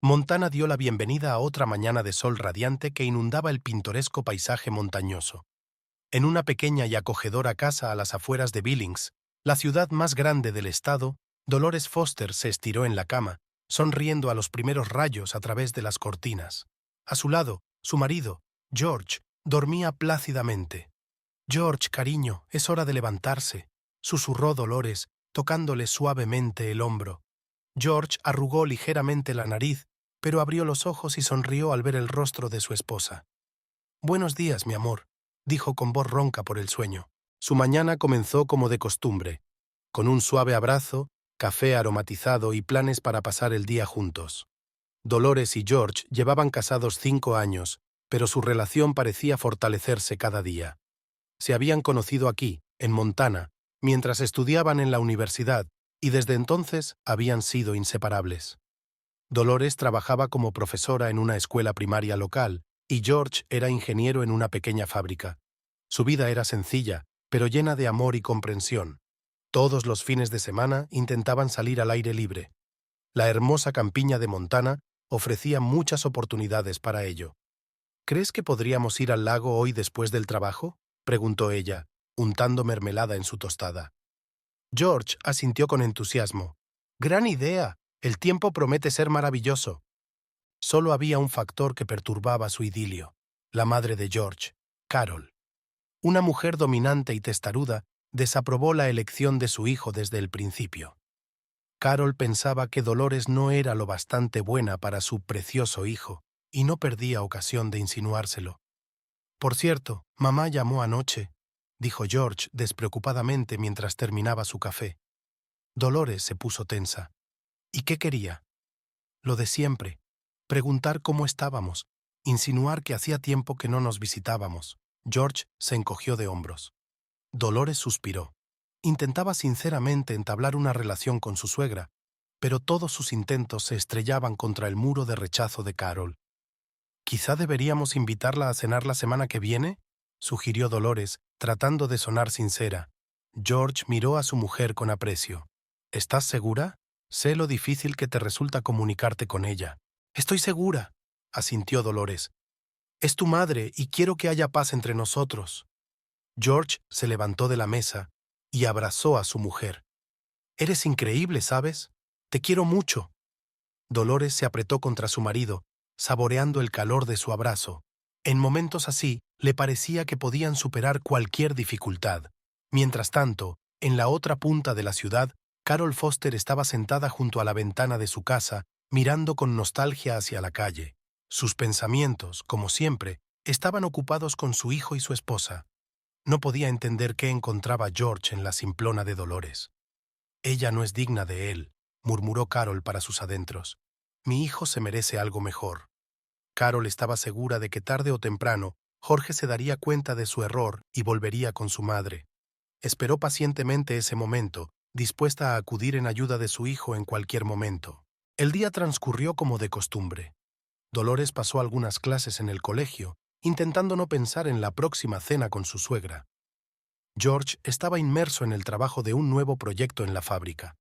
Montana dio la bienvenida a otra mañana de sol radiante que inundaba el pintoresco paisaje montañoso. En una pequeña y acogedora casa a las afueras de Billings, la ciudad más grande del estado, Dolores Foster se estiró en la cama, sonriendo a los primeros rayos a través de las cortinas. A su lado, su marido, George, dormía plácidamente. «George, cariño, es hora de levantarse», susurró Dolores, tocándole suavemente el hombro. George arrugó ligeramente la nariz, pero abrió los ojos y sonrió al ver el rostro de su esposa. «Buenos días, mi amor», dijo con voz ronca por el sueño. Su mañana comenzó como de costumbre, con un suave abrazo, café aromatizado y planes para pasar el día juntos. Dolores y George llevaban casados 5 años, pero su relación parecía fortalecerse cada día. Se habían conocido aquí, en Montana, mientras estudiaban en la universidad, y desde entonces habían sido inseparables. Dolores trabajaba como profesora en una escuela primaria local, y George era ingeniero en una pequeña fábrica. Su vida era sencilla, pero llena de amor y comprensión. Todos los fines de semana intentaban salir al aire libre. La hermosa campiña de Montana ofrecía muchas oportunidades para ello. «¿Crees que podríamos ir al lago hoy después del trabajo?», preguntó ella, untando mermelada en su tostada. George asintió con entusiasmo. «¡Gran idea! El tiempo promete ser maravilloso». Solo había un factor que perturbaba su idilio: la madre de George, Carol. Una mujer dominante y testaruda desaprobó la elección de su hijo desde el principio. Carol pensaba que Dolores no era lo bastante buena para su precioso hijo, y no perdía ocasión de insinuárselo. «Por cierto, mamá llamó anoche», dijo George despreocupadamente mientras terminaba su café. Dolores se puso tensa. ¿Y qué quería? Lo de siempre: preguntar cómo estábamos, insinuar que hacía tiempo que no nos visitábamos. George se encogió de hombros. Dolores suspiró. Intentaba sinceramente entablar una relación con su suegra, pero todos sus intentos se estrellaban contra el muro de rechazo de Carol. «¿Quizá deberíamos invitarla a cenar la semana que viene?», sugirió Dolores, tratando de sonar sincera. George miró a su mujer con aprecio. «¿Estás segura? Sé lo difícil que te resulta comunicarte con ella». «Estoy segura», asintió Dolores. «Es tu madre y quiero que haya paz entre nosotros». George se levantó de la mesa y abrazó a su mujer. «Eres increíble, ¿sabes? Te quiero mucho». Dolores se apretó contra su marido, saboreando el calor de su abrazo. En momentos así, le parecía que podían superar cualquier dificultad. Mientras tanto, en la otra punta de la ciudad, Carol Foster estaba sentada junto a la ventana de su casa, mirando con nostalgia hacia la calle. Sus pensamientos, como siempre, estaban ocupados con su hijo y su esposa. No podía entender qué encontraba George en la simplona de Dolores. «Ella no es digna de él», murmuró Carol para sus adentros. «Mi hijo se merece algo mejor». Carol estaba segura de que tarde o temprano Jorge se daría cuenta de su error y volvería con su madre. Esperó pacientemente ese momento, dispuesta a acudir en ayuda de su hijo en cualquier momento. El día transcurrió como de costumbre. Dolores pasó algunas clases en el colegio, intentando no pensar en la próxima cena con su suegra. George estaba inmerso en el trabajo de un nuevo proyecto en la fábrica.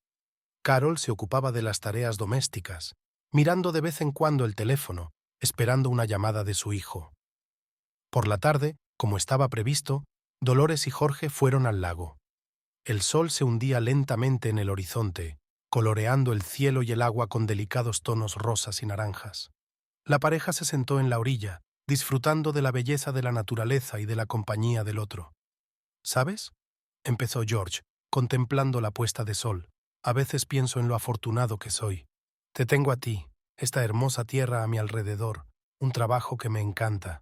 Carol se ocupaba de las tareas domésticas, mirando de vez en cuando el teléfono, esperando una llamada de su hijo. Por la tarde, como estaba previsto, Dolores y Jorge fueron al lago. El sol se hundía lentamente en el horizonte, coloreando el cielo y el agua con delicados tonos rosas y naranjas. La pareja se sentó en la orilla, disfrutando de la belleza de la naturaleza y de la compañía del otro. «¿Sabes?», empezó George, contemplando la puesta de sol. «A veces pienso en lo afortunado que soy. Te tengo a ti, esta hermosa tierra a mi alrededor, un trabajo que me encanta.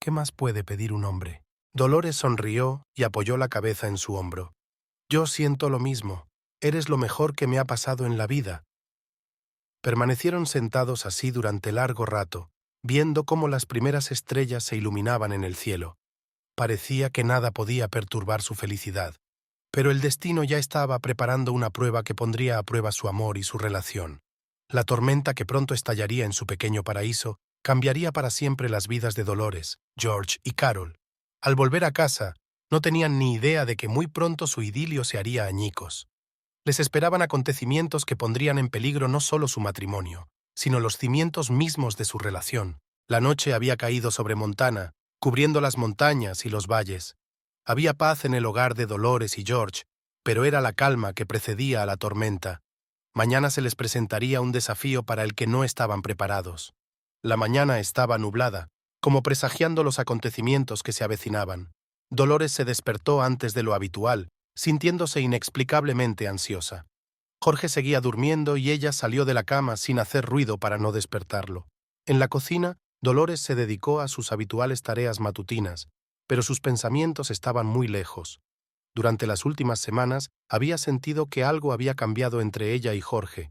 ¿Qué más puede pedir un hombre?». Dolores sonrió y apoyó la cabeza en su hombro. «Yo siento lo mismo. Eres lo mejor que me ha pasado en la vida». Permanecieron sentados así durante largo rato, viendo cómo las primeras estrellas se iluminaban en el cielo. Parecía que nada podía perturbar su felicidad, pero el destino ya estaba preparando una prueba que pondría a prueba su amor y su relación. La tormenta que pronto estallaría en su pequeño paraíso cambiaría para siempre las vidas de Dolores, George y Carol. Al volver a casa, no tenían ni idea de que muy pronto su idilio se haría añicos. Les esperaban acontecimientos que pondrían en peligro no solo su matrimonio, sino los cimientos mismos de su relación. La noche había caído sobre Montana, cubriendo las montañas y los valles. Había paz en el hogar de Dolores y George, pero era la calma que precedía a la tormenta. Mañana se les presentaría un desafío para el que no estaban preparados. La mañana estaba nublada, como presagiando los acontecimientos que se avecinaban. Dolores se despertó antes de lo habitual, sintiéndose inexplicablemente ansiosa. Jorge seguía durmiendo y ella salió de la cama sin hacer ruido para no despertarlo. En la cocina, Dolores se dedicó a sus habituales tareas matutinas, pero sus pensamientos estaban muy lejos. Durante las últimas semanas había sentido que algo había cambiado entre ella y Jorge.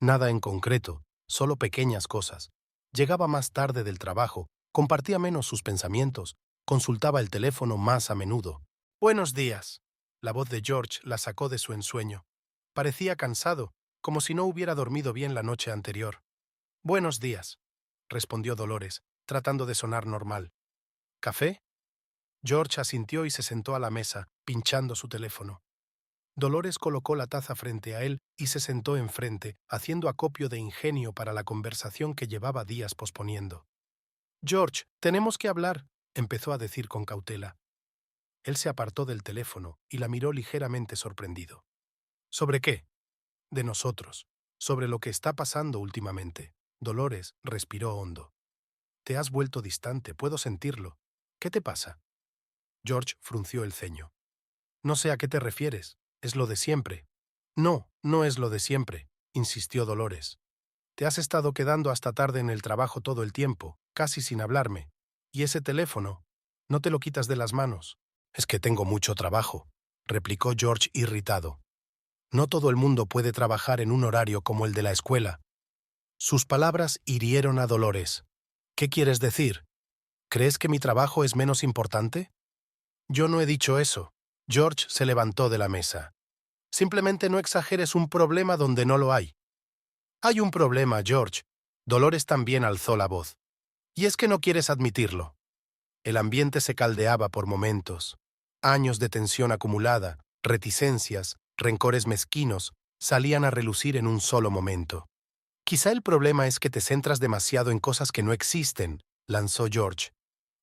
Nada en concreto, solo pequeñas cosas. Llegaba más tarde del trabajo, compartía menos sus pensamientos, consultaba el teléfono más a menudo. «Buenos días». La voz de George la sacó de su ensueño. Parecía cansado, como si no hubiera dormido bien la noche anterior. «Buenos días», respondió Dolores, tratando de sonar normal. «¿Café?» George asintió y se sentó a la mesa, pinchando su teléfono. Dolores colocó la taza frente a él y se sentó enfrente, haciendo acopio de ingenio para la conversación que llevaba días posponiendo. «George, tenemos que hablar», empezó a decir con cautela. Él se apartó del teléfono y la miró ligeramente sorprendido. «¿Sobre qué?» «De nosotros. Sobre lo que está pasando últimamente». Dolores respiró hondo. «Te has vuelto distante, puedo sentirlo. ¿Qué te pasa?» George frunció el ceño. «No sé a qué te refieres. Es lo de siempre». «No, no es lo de siempre», insistió Dolores. «Te has estado quedando hasta tarde en el trabajo todo el tiempo, casi sin hablarme. Y ese teléfono, no te lo quitas de las manos». «Es que tengo mucho trabajo», replicó George irritado. «No todo el mundo puede trabajar en un horario como el de la escuela». Sus palabras hirieron a Dolores. «¿Qué quieres decir? ¿Crees que mi trabajo es menos importante?» «Yo no he dicho eso». George se levantó de la mesa. «Simplemente no exageres un problema donde no lo hay». «Hay un problema, George». Dolores también alzó la voz. «Y es que no quieres admitirlo». El ambiente se caldeaba por momentos. Años de tensión acumulada, reticencias, rencores mezquinos, salían a relucir en un solo momento. «Quizá el problema es que te centras demasiado en cosas que no existen», lanzó George.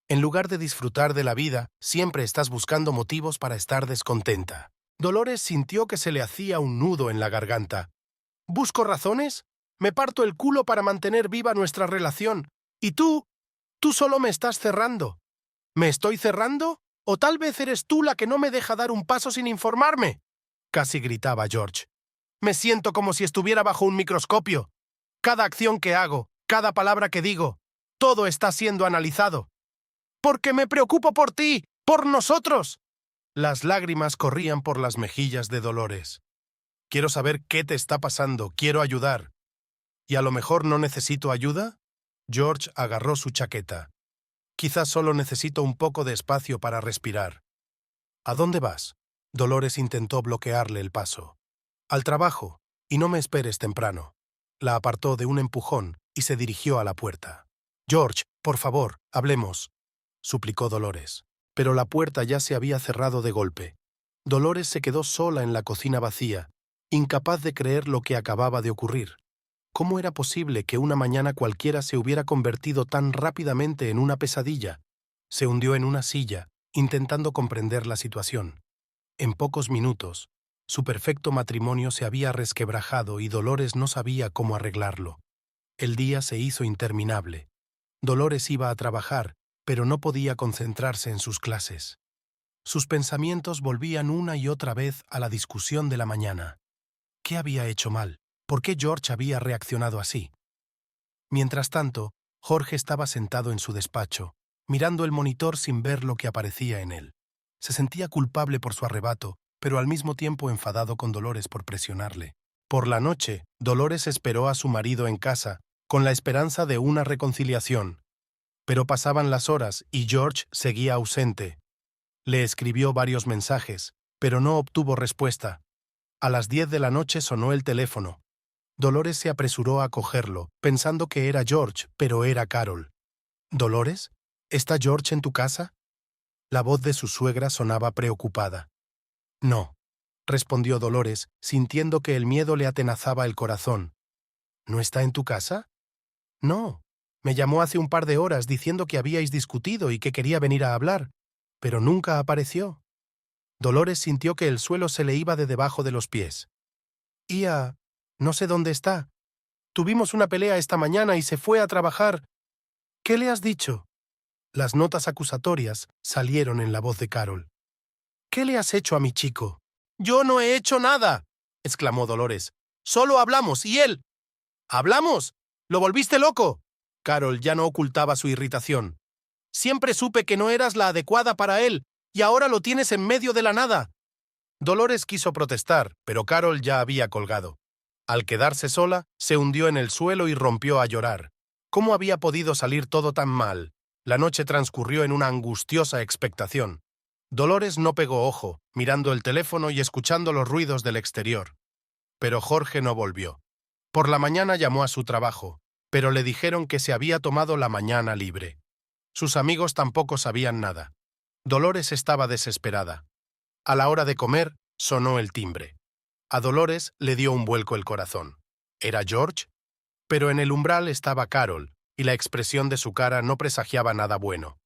«En lugar de disfrutar de la vida, siempre estás buscando motivos para estar descontenta». Dolores sintió que se le hacía un nudo en la garganta. «¿Busco razones? Me parto el culo para mantener viva nuestra relación. Y tú solo me estás cerrando». «¿Me estoy cerrando? ¿O tal vez eres tú la que no me deja dar un paso sin informarme?», casi gritaba George. «Me siento como si estuviera bajo un microscopio. Cada acción que hago, cada palabra que digo, todo está siendo analizado. Porque me preocupo por ti, por nosotros». Las lágrimas corrían por las mejillas de Dolores. «Quiero saber qué te está pasando, quiero ayudar». «¿Y a lo mejor no necesito ayuda?» George agarró su chaqueta. «Quizás solo necesito un poco de espacio para respirar». «¿A dónde vas?» Dolores intentó bloquearle el paso. «Al trabajo, y no me esperes temprano». La apartó de un empujón y se dirigió a la puerta. «George, por favor, hablemos», suplicó Dolores. Pero la puerta ya se había cerrado de golpe. Dolores se quedó sola en la cocina vacía, incapaz de creer lo que acababa de ocurrir. ¿Cómo era posible que una mañana cualquiera se hubiera convertido tan rápidamente en una pesadilla? Se hundió en una silla, intentando comprender la situación. En pocos minutos, su perfecto matrimonio se había resquebrajado y Dolores no sabía cómo arreglarlo. El día se hizo interminable. Dolores iba a trabajar, pero no podía concentrarse en sus clases. Sus pensamientos volvían una y otra vez a la discusión de la mañana. ¿Qué había hecho mal? ¿Por qué George había reaccionado así? Mientras tanto, Jorge estaba sentado en su despacho, mirando el monitor sin ver lo que aparecía en él. Se sentía culpable por su arrebato, pero al mismo tiempo enfadado con Dolores por presionarle. Por la noche, Dolores esperó a su marido en casa, con la esperanza de una reconciliación. Pero pasaban las horas y George seguía ausente. Le escribió varios mensajes, pero no obtuvo respuesta. A las 10 de la noche sonó el teléfono. Dolores se apresuró a cogerlo, pensando que era George, pero era Carol. «¿Dolores? ¿Está George en tu casa?» La voz de su suegra sonaba preocupada. «No», respondió Dolores, sintiendo que el miedo le atenazaba el corazón. «¿No está en tu casa? No, me llamó hace un par de horas diciendo que habíais discutido y que quería venir a hablar, pero nunca apareció. Dolores sintió que el suelo se le iba de debajo de los pies. Ia, no sé dónde está. Tuvimos una pelea esta mañana y se fue a trabajar. ¿Qué le has dicho? Las notas acusatorias salieron en la voz de Carol. ¿Qué le has hecho a mi chico? Yo no he hecho nada, exclamó Dolores. Solo hablamos, y él. ¿Hablamos? ¿Lo volviste loco? Carol ya no ocultaba su irritación. Siempre supe que no eras la adecuada para él, y ahora lo tienes en medio de la nada. Dolores quiso protestar, pero Carol ya había colgado. Al quedarse sola, se hundió en el suelo y rompió a llorar. ¿Cómo había podido salir todo tan mal? La noche transcurrió en una angustiosa expectación. Dolores no pegó ojo, mirando el teléfono y escuchando los ruidos del exterior. Pero Jorge no volvió. Por la mañana llamó a su trabajo, pero le dijeron que se había tomado la mañana libre. Sus amigos tampoco sabían nada. Dolores estaba desesperada. A la hora de comer, sonó el timbre. A Dolores le dio un vuelco el corazón. ¿Era George? Pero en el umbral estaba Carol, y la expresión de su cara no presagiaba nada bueno.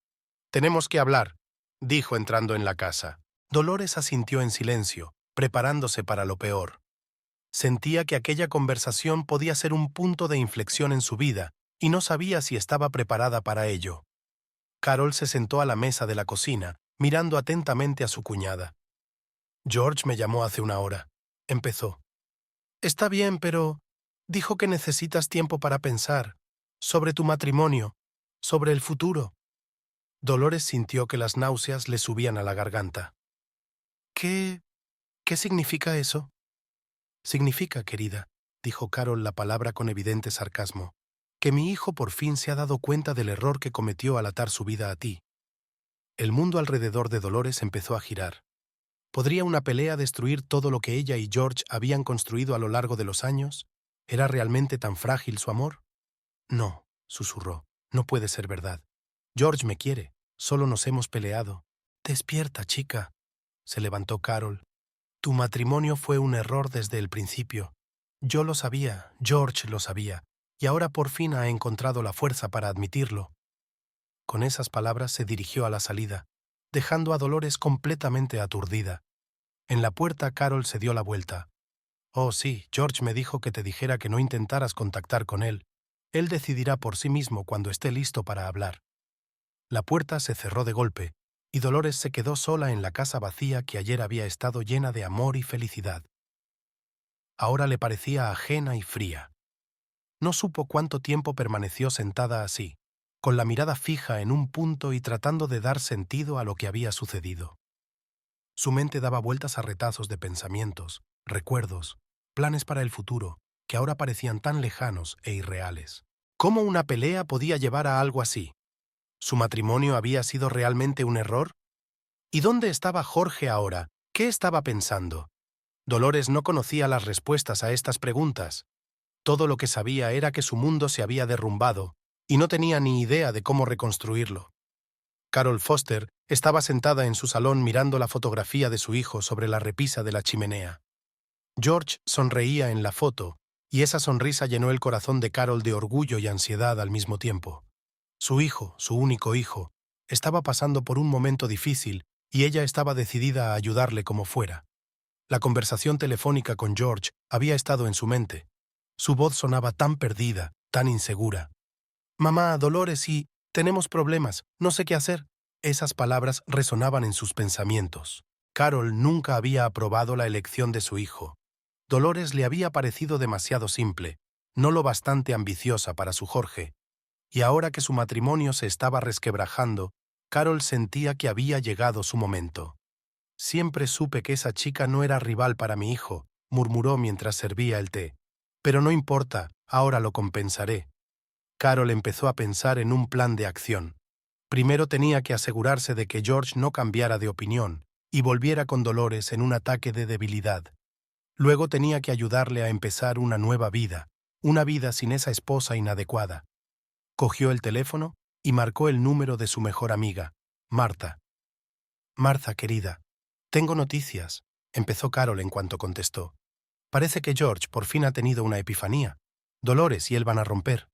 «Tenemos que hablar», dijo entrando en la casa. Dolores asintió en silencio, preparándose para lo peor. Sentía que aquella conversación podía ser un punto de inflexión en su vida, y no sabía si estaba preparada para ello. Carol se sentó a la mesa de la cocina, mirando atentamente a su cuñada. «George me llamó hace una hora», empezó. «Está bien, pero dijo que necesitas tiempo para pensar, sobre tu matrimonio, sobre el futuro». Dolores sintió que las náuseas le subían a la garganta. ¿Qué significa eso? Significa, querida, dijo Carol la palabra con evidente sarcasmo, que mi hijo por fin se ha dado cuenta del error que cometió al atar su vida a ti. El mundo alrededor de Dolores empezó a girar. ¿Podría una pelea destruir todo lo que ella y George habían construido a lo largo de los años? ¿Era realmente tan frágil su amor? No, susurró, no puede ser verdad. George me quiere, solo nos hemos peleado. Despierta, chica. Se levantó Carol. Tu matrimonio fue un error desde el principio. Yo lo sabía, George lo sabía, y ahora por fin ha encontrado la fuerza para admitirlo. Con esas palabras se dirigió a la salida, dejando a Dolores completamente aturdida. En la puerta Carol se dio la vuelta. Oh, sí, George me dijo que te dijera que no intentaras contactar con él. Él decidirá por sí mismo cuando esté listo para hablar. La puerta se cerró de golpe, y Dolores se quedó sola en la casa vacía que ayer había estado llena de amor y felicidad. Ahora le parecía ajena y fría. No supo cuánto tiempo permaneció sentada así, con la mirada fija en un punto y tratando de dar sentido a lo que había sucedido. Su mente daba vueltas a retazos de pensamientos, recuerdos, planes para el futuro, que ahora parecían tan lejanos e irreales. ¿Cómo una pelea podía llevar a algo así? ¿Su matrimonio había sido realmente un error? ¿Y dónde estaba Jorge ahora? ¿Qué estaba pensando? Dolores no conocía las respuestas a estas preguntas. Todo lo que sabía era que su mundo se había derrumbado, y no tenía ni idea de cómo reconstruirlo. Carol Foster estaba sentada en su salón mirando la fotografía de su hijo sobre la repisa de la chimenea. George sonreía en la foto, y esa sonrisa llenó el corazón de Carol de orgullo y ansiedad al mismo tiempo. Su hijo, su único hijo, estaba pasando por un momento difícil y ella estaba decidida a ayudarle como fuera. La conversación telefónica con George había estado en su mente. Su voz sonaba tan perdida, tan insegura. «Mamá, Dolores, y tenemos problemas, no sé qué hacer». Esas palabras resonaban en sus pensamientos. Carol nunca había aprobado la elección de su hijo. Dolores le había parecido demasiado simple, no lo bastante ambiciosa para su Jorge. Y ahora que su matrimonio se estaba resquebrajando, Carol sentía que había llegado su momento. «Siempre supe que esa chica no era rival para mi hijo», murmuró mientras servía el té. «Pero no importa, ahora lo compensaré». Carol empezó a pensar en un plan de acción. Primero tenía que asegurarse de que George no cambiara de opinión y volviera con Dolores en un ataque de debilidad. Luego tenía que ayudarle a empezar una nueva vida, una vida sin esa esposa inadecuada. Cogió el teléfono y marcó el número de su mejor amiga, Martha. «Martha, querida, tengo noticias», empezó Carol en cuanto contestó. «Parece que George por fin ha tenido una epifanía. Dolores y él van a romper».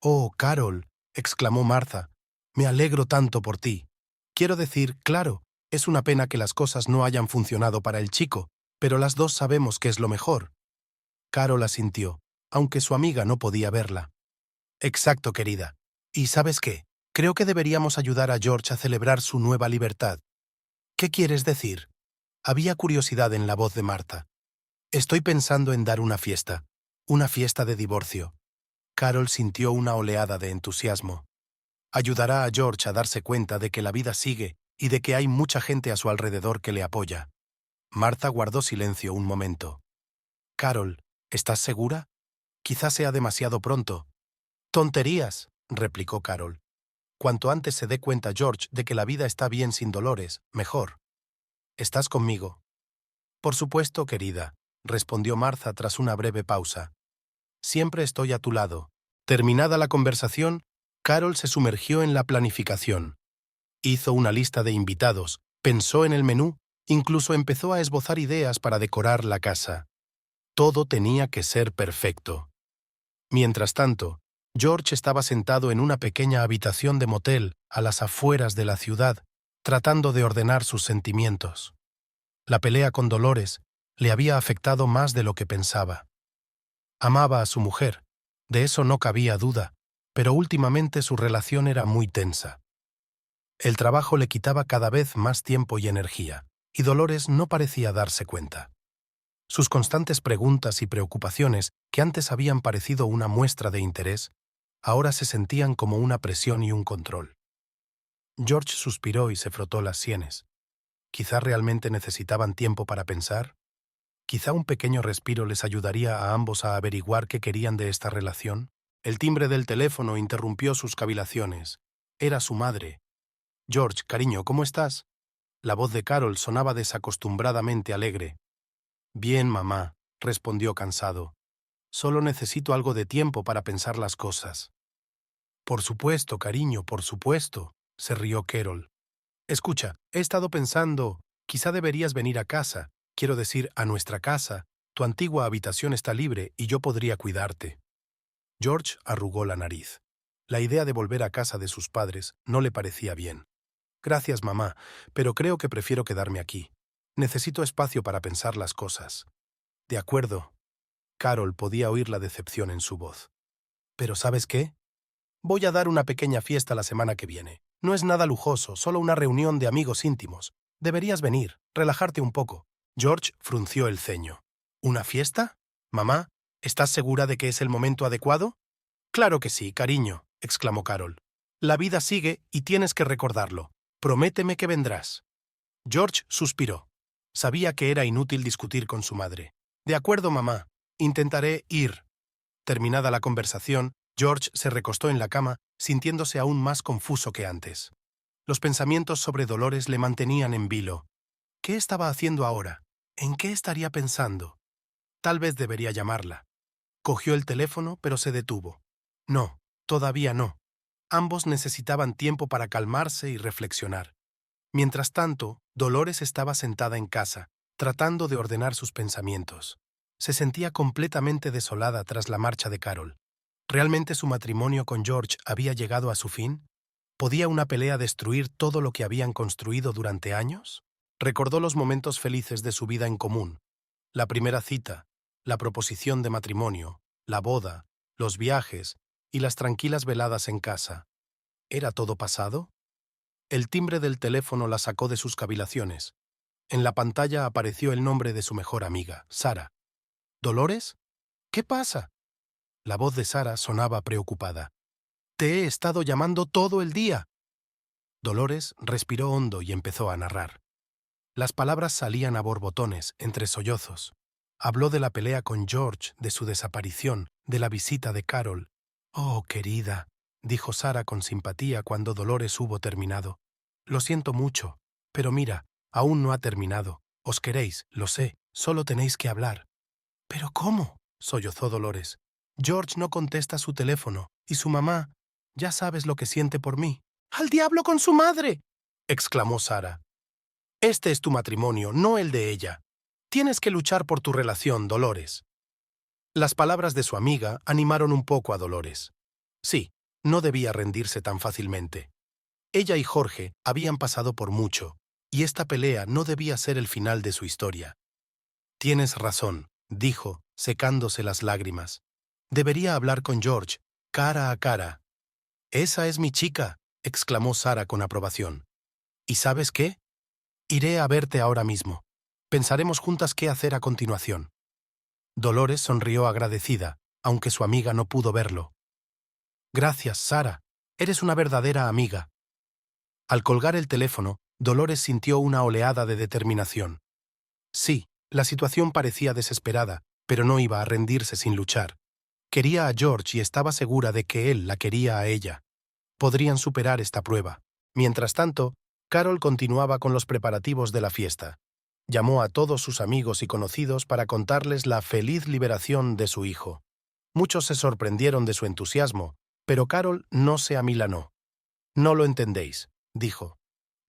Oh, Carol, exclamó Martha, me alegro tanto por ti. Quiero decir, claro, es una pena que las cosas no hayan funcionado para el chico, pero las dos sabemos que es lo mejor. Carol asintió, aunque su amiga no podía verla. Exacto, querida. ¿Y sabes qué? Creo que deberíamos ayudar a George a celebrar su nueva libertad. ¿Qué quieres decir? Había curiosidad en la voz de Martha. Estoy pensando en dar una fiesta de divorcio. Carol sintió una oleada de entusiasmo. Ayudará a George a darse cuenta de que la vida sigue y de que hay mucha gente a su alrededor que le apoya. Martha guardó silencio un momento. Carol, ¿estás segura? Quizás sea demasiado pronto. Tonterías, replicó Carol. Cuanto antes se dé cuenta George de que la vida está bien sin Dolores, mejor. ¿Estás conmigo? Por supuesto, querida, respondió Martha tras una breve pausa. Siempre estoy a tu lado. Terminada la conversación, Carol se sumergió en la planificación. Hizo una lista de invitados, pensó en el menú, incluso empezó a esbozar ideas para decorar la casa. Todo tenía que ser perfecto. Mientras tanto, George estaba sentado en una pequeña habitación de motel a las afueras de la ciudad, tratando de ordenar sus sentimientos. La pelea con Dolores le había afectado más de lo que pensaba. Amaba a su mujer, de eso no cabía duda, pero últimamente su relación era muy tensa. El trabajo le quitaba cada vez más tiempo y energía, y Dolores no parecía darse cuenta. Sus constantes preguntas y preocupaciones, que antes habían parecido una muestra de interés, ahora se sentían como una presión y un control. George suspiró y se frotó las sienes. ¿Quizá realmente necesitaban tiempo para pensar? ¿Quizá un pequeño respiro les ayudaría a ambos a averiguar qué querían de esta relación? El timbre del teléfono interrumpió sus cavilaciones. Era su madre. «George, cariño, ¿cómo estás?» La voz de Carol sonaba desacostumbradamente alegre. «Bien, mamá», respondió cansado. «Solo necesito algo de tiempo para pensar las cosas». «Por supuesto, cariño, por supuesto», se rió Carol. «Escucha, he estado pensando, quizá deberías venir a casa, quiero decir, a nuestra casa. Tu antigua habitación está libre y yo podría cuidarte». George arrugó la nariz. La idea de volver a casa de sus padres no le parecía bien. «Gracias, mamá, pero creo que prefiero quedarme aquí. Necesito espacio para pensar las cosas». «De acuerdo». Carol podía oír la decepción en su voz. «¿Pero sabes qué? Voy a dar una pequeña fiesta la semana que viene. No es nada lujoso, solo una reunión de amigos íntimos. Deberías venir, relajarte un poco». George frunció el ceño. «¿Una fiesta? Mamá, ¿estás segura de que es el momento adecuado?» «Claro que sí, cariño», exclamó Carol. «La vida sigue y tienes que recordarlo. Prométeme que vendrás». George suspiró. Sabía que era inútil discutir con su madre. «De acuerdo, mamá. Intentaré ir». Terminada la conversación, George se recostó en la cama, sintiéndose aún más confuso que antes. Los pensamientos sobre Dolores le mantenían en vilo. ¿Qué estaba haciendo ahora? ¿En qué estaría pensando? Tal vez debería llamarla. Cogió el teléfono, pero se detuvo. No, todavía no. Ambos necesitaban tiempo para calmarse y reflexionar. Mientras tanto, Dolores estaba sentada en casa, tratando de ordenar sus pensamientos. Se sentía completamente desolada tras la marcha de Carol. ¿Realmente su matrimonio con George había llegado a su fin? ¿Podía una pelea destruir todo lo que habían construido durante años? Recordó los momentos felices de su vida en común. La primera cita, la proposición de matrimonio, la boda, los viajes y las tranquilas veladas en casa. ¿Era todo pasado? El timbre del teléfono la sacó de sus cavilaciones. En la pantalla apareció el nombre de su mejor amiga, Sara. ¿Dolores? ¿Qué pasa? La voz de Sara sonaba preocupada. «Te he estado llamando todo el día». Dolores respiró hondo y empezó a narrar. Las palabras salían a borbotones, entre sollozos. Habló de la pelea con George, de su desaparición, de la visita de Carol. «Oh, querida», dijo Sara con simpatía cuando Dolores hubo terminado. «Lo siento mucho, pero mira, aún no ha terminado. Os queréis, lo sé, solo tenéis que hablar». «¿Pero cómo?», sollozó Dolores. «George no contesta su teléfono, y su mamá, ya sabes lo que siente por mí». «¡Al diablo con su madre!», exclamó Sara. «Este es tu matrimonio, no el de ella. Tienes que luchar por tu relación, Dolores». Las palabras de su amiga animaron un poco a Dolores. Sí, no debía rendirse tan fácilmente. Ella y Jorge habían pasado por mucho, y esta pelea no debía ser el final de su historia. Tienes razón, dijo, secándose las lágrimas. Debería hablar con George, cara a cara. Esa es mi chica, exclamó Sara con aprobación. ¿Y sabes qué? Iré a verte ahora mismo. Pensaremos juntas qué hacer a continuación. Dolores sonrió agradecida, aunque su amiga no pudo verlo. Gracias, Sara. Eres una verdadera amiga. Al colgar el teléfono, Dolores sintió una oleada de determinación. Sí, la situación parecía desesperada, pero no iba a rendirse sin luchar. Quería a George y estaba segura de que él la quería a ella. Podrían superar esta prueba. Mientras tanto, Carol continuaba con los preparativos de la fiesta. Llamó a todos sus amigos y conocidos para contarles la feliz liberación de su hijo. Muchos se sorprendieron de su entusiasmo, pero Carol no se amilanó. No lo entendéis, dijo.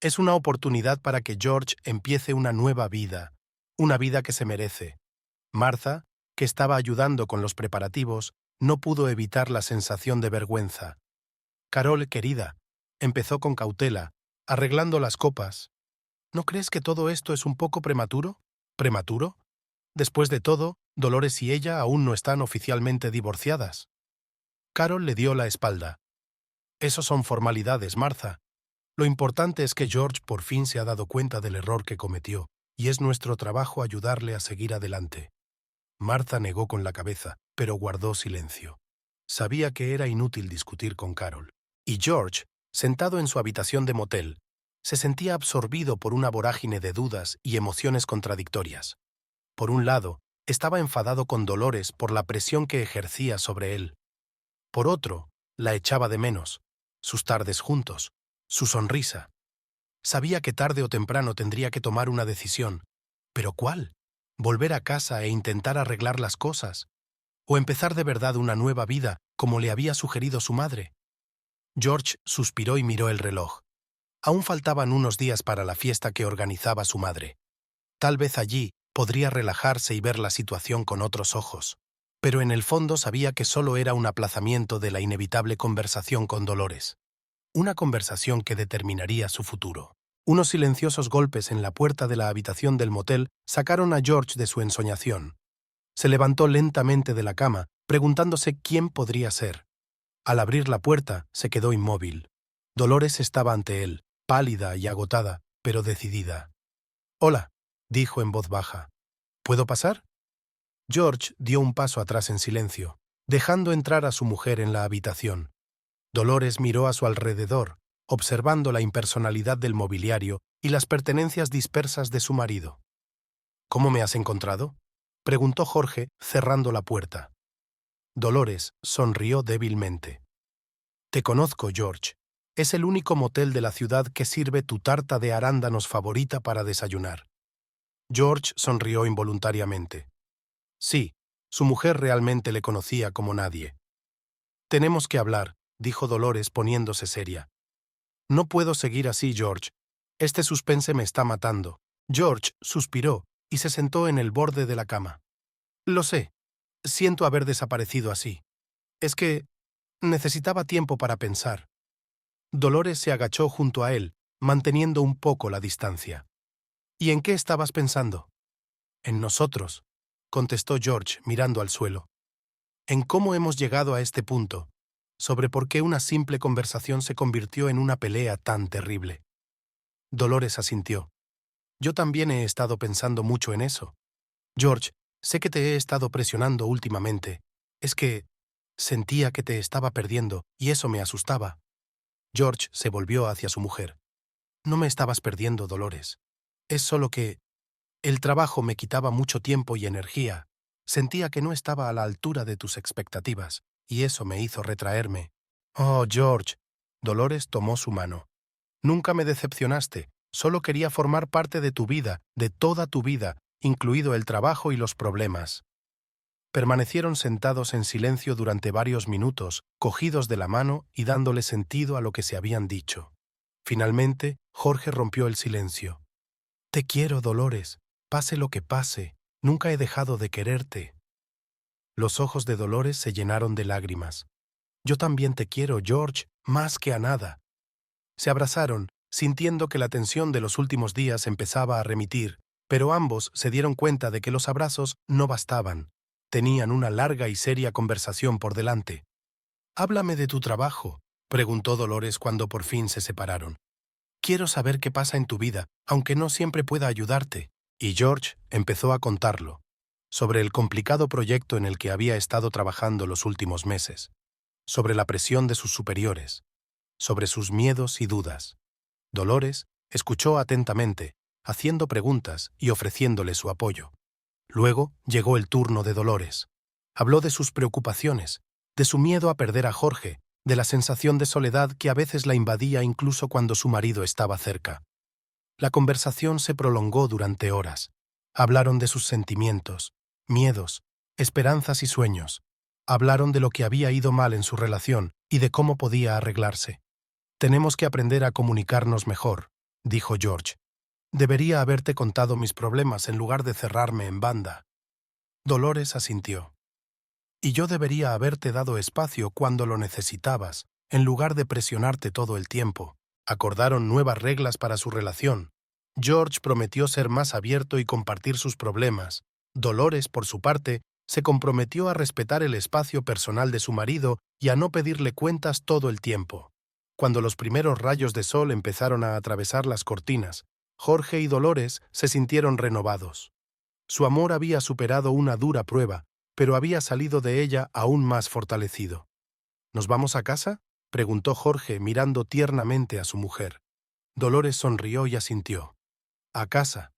Es una oportunidad para que George empiece una nueva vida, una vida que se merece. Martha, que estaba ayudando con los preparativos, no pudo evitar la sensación de vergüenza. Carol, querida, empezó con cautela, arreglando las copas. ¿No crees que todo esto es un poco prematuro? ¿Prematuro? Después de todo, Dolores y ella aún no están oficialmente divorciadas. Carol le dio la espalda. Eso son formalidades, Martha. Lo importante es que George por fin se ha dado cuenta del error que cometió, y es nuestro trabajo ayudarle a seguir adelante. Martha negó con la cabeza, pero guardó silencio. Sabía que era inútil discutir con Carol. Y George, sentado en su habitación de motel, se sentía absorbido por una vorágine de dudas y emociones contradictorias. Por un lado, estaba enfadado con Dolores por la presión que ejercía sobre él. Por otro, la echaba de menos, sus tardes juntos, su sonrisa. Sabía que tarde o temprano tendría que tomar una decisión. ¿Pero cuál? ¿Volver a casa e intentar arreglar las cosas? ¿O empezar de verdad una nueva vida, como le había sugerido su madre? George suspiró y miró el reloj. Aún faltaban unos días para la fiesta que organizaba su madre. Tal vez allí podría relajarse y ver la situación con otros ojos. Pero en el fondo sabía que solo era un aplazamiento de la inevitable conversación con Dolores. Una conversación que determinaría su futuro. Unos silenciosos golpes en la puerta de la habitación del motel sacaron a George de su ensoñación. Se levantó lentamente de la cama, preguntándose quién podría ser. Al abrir la puerta, se quedó inmóvil. Dolores estaba ante él, pálida y agotada, pero decidida. «Hola», dijo en voz baja. «¿Puedo pasar?» George dio un paso atrás en silencio, dejando entrar a su mujer en la habitación. Dolores miró a su alrededor, observando la impersonalidad del mobiliario y las pertenencias dispersas de su marido. «¿Cómo me has encontrado?», preguntó Jorge, cerrando la puerta. Dolores sonrió débilmente. «Te conozco, George. Es el único motel de la ciudad que sirve tu tarta de arándanos favorita para desayunar». George sonrió involuntariamente. Sí, su mujer realmente le conocía como nadie. «Tenemos que hablar», dijo Dolores poniéndose seria. «No puedo seguir así, George. Este suspense me está matando». George suspiró y se sentó en el borde de la cama. «Lo sé. Siento haber desaparecido así. Es que necesitaba tiempo para pensar». Dolores se agachó junto a él, manteniendo un poco la distancia. «¿Y en qué estabas pensando?» «En nosotros», contestó George mirando al suelo. «En cómo hemos llegado a este punto, sobre por qué una simple conversación se convirtió en una pelea tan terrible». Dolores asintió. «Yo también he estado pensando mucho en eso. George, sé que te he estado presionando últimamente. Es que sentía que te estaba perdiendo y eso me asustaba». George se volvió hacia su mujer. «No me estabas perdiendo, Dolores. Es solo que el trabajo me quitaba mucho tiempo y energía. Sentía que no estaba a la altura de tus expectativas, y eso me hizo retraerme». «Oh, George». Dolores tomó su mano. «Nunca me decepcionaste. Solo quería formar parte de tu vida, de toda tu vida, incluido el trabajo y los problemas». Permanecieron sentados en silencio durante varios minutos, cogidos de la mano y dándole sentido a lo que se habían dicho. Finalmente, Jorge rompió el silencio. «Te quiero, Dolores. Pase lo que pase, nunca he dejado de quererte». Los ojos de Dolores se llenaron de lágrimas. Yo también te quiero, George, más que a nada. Se abrazaron, sintiendo que la tensión de los últimos días empezaba a remitir, pero ambos se dieron cuenta de que los abrazos no bastaban. Tenían una larga y seria conversación por delante. «Háblame de tu trabajo», preguntó Dolores cuando por fin se separaron. «Quiero saber qué pasa en tu vida, aunque no siempre pueda ayudarte». Y George empezó a contarlo, sobre el complicado proyecto en el que había estado trabajando los últimos meses, sobre la presión de sus superiores, sobre sus miedos y dudas. Dolores escuchó atentamente, haciendo preguntas y ofreciéndole su apoyo. Luego llegó el turno de Dolores. Habló de sus preocupaciones, de su miedo a perder a Jorge, de la sensación de soledad que a veces la invadía incluso cuando su marido estaba cerca. La conversación se prolongó durante horas. Hablaron de sus sentimientos, miedos, esperanzas y sueños. Hablaron de lo que había ido mal en su relación y de cómo podía arreglarse. «Tenemos que aprender a comunicarnos mejor», dijo George. «Debería haberte contado mis problemas en lugar de cerrarme en banda». Dolores asintió. «Y yo debería haberte dado espacio cuando lo necesitabas, en lugar de presionarte todo el tiempo». Acordaron nuevas reglas para su relación. George prometió ser más abierto y compartir sus problemas. Dolores, por su parte, se comprometió a respetar el espacio personal de su marido y a no pedirle cuentas todo el tiempo. Cuando los primeros rayos de sol empezaron a atravesar las cortinas, Jorge y Dolores se sintieron renovados. Su amor había superado una dura prueba, pero había salido de ella aún más fortalecido. «¿Nos vamos a casa?», preguntó Jorge mirando tiernamente a su mujer. Dolores sonrió y asintió. «A casa».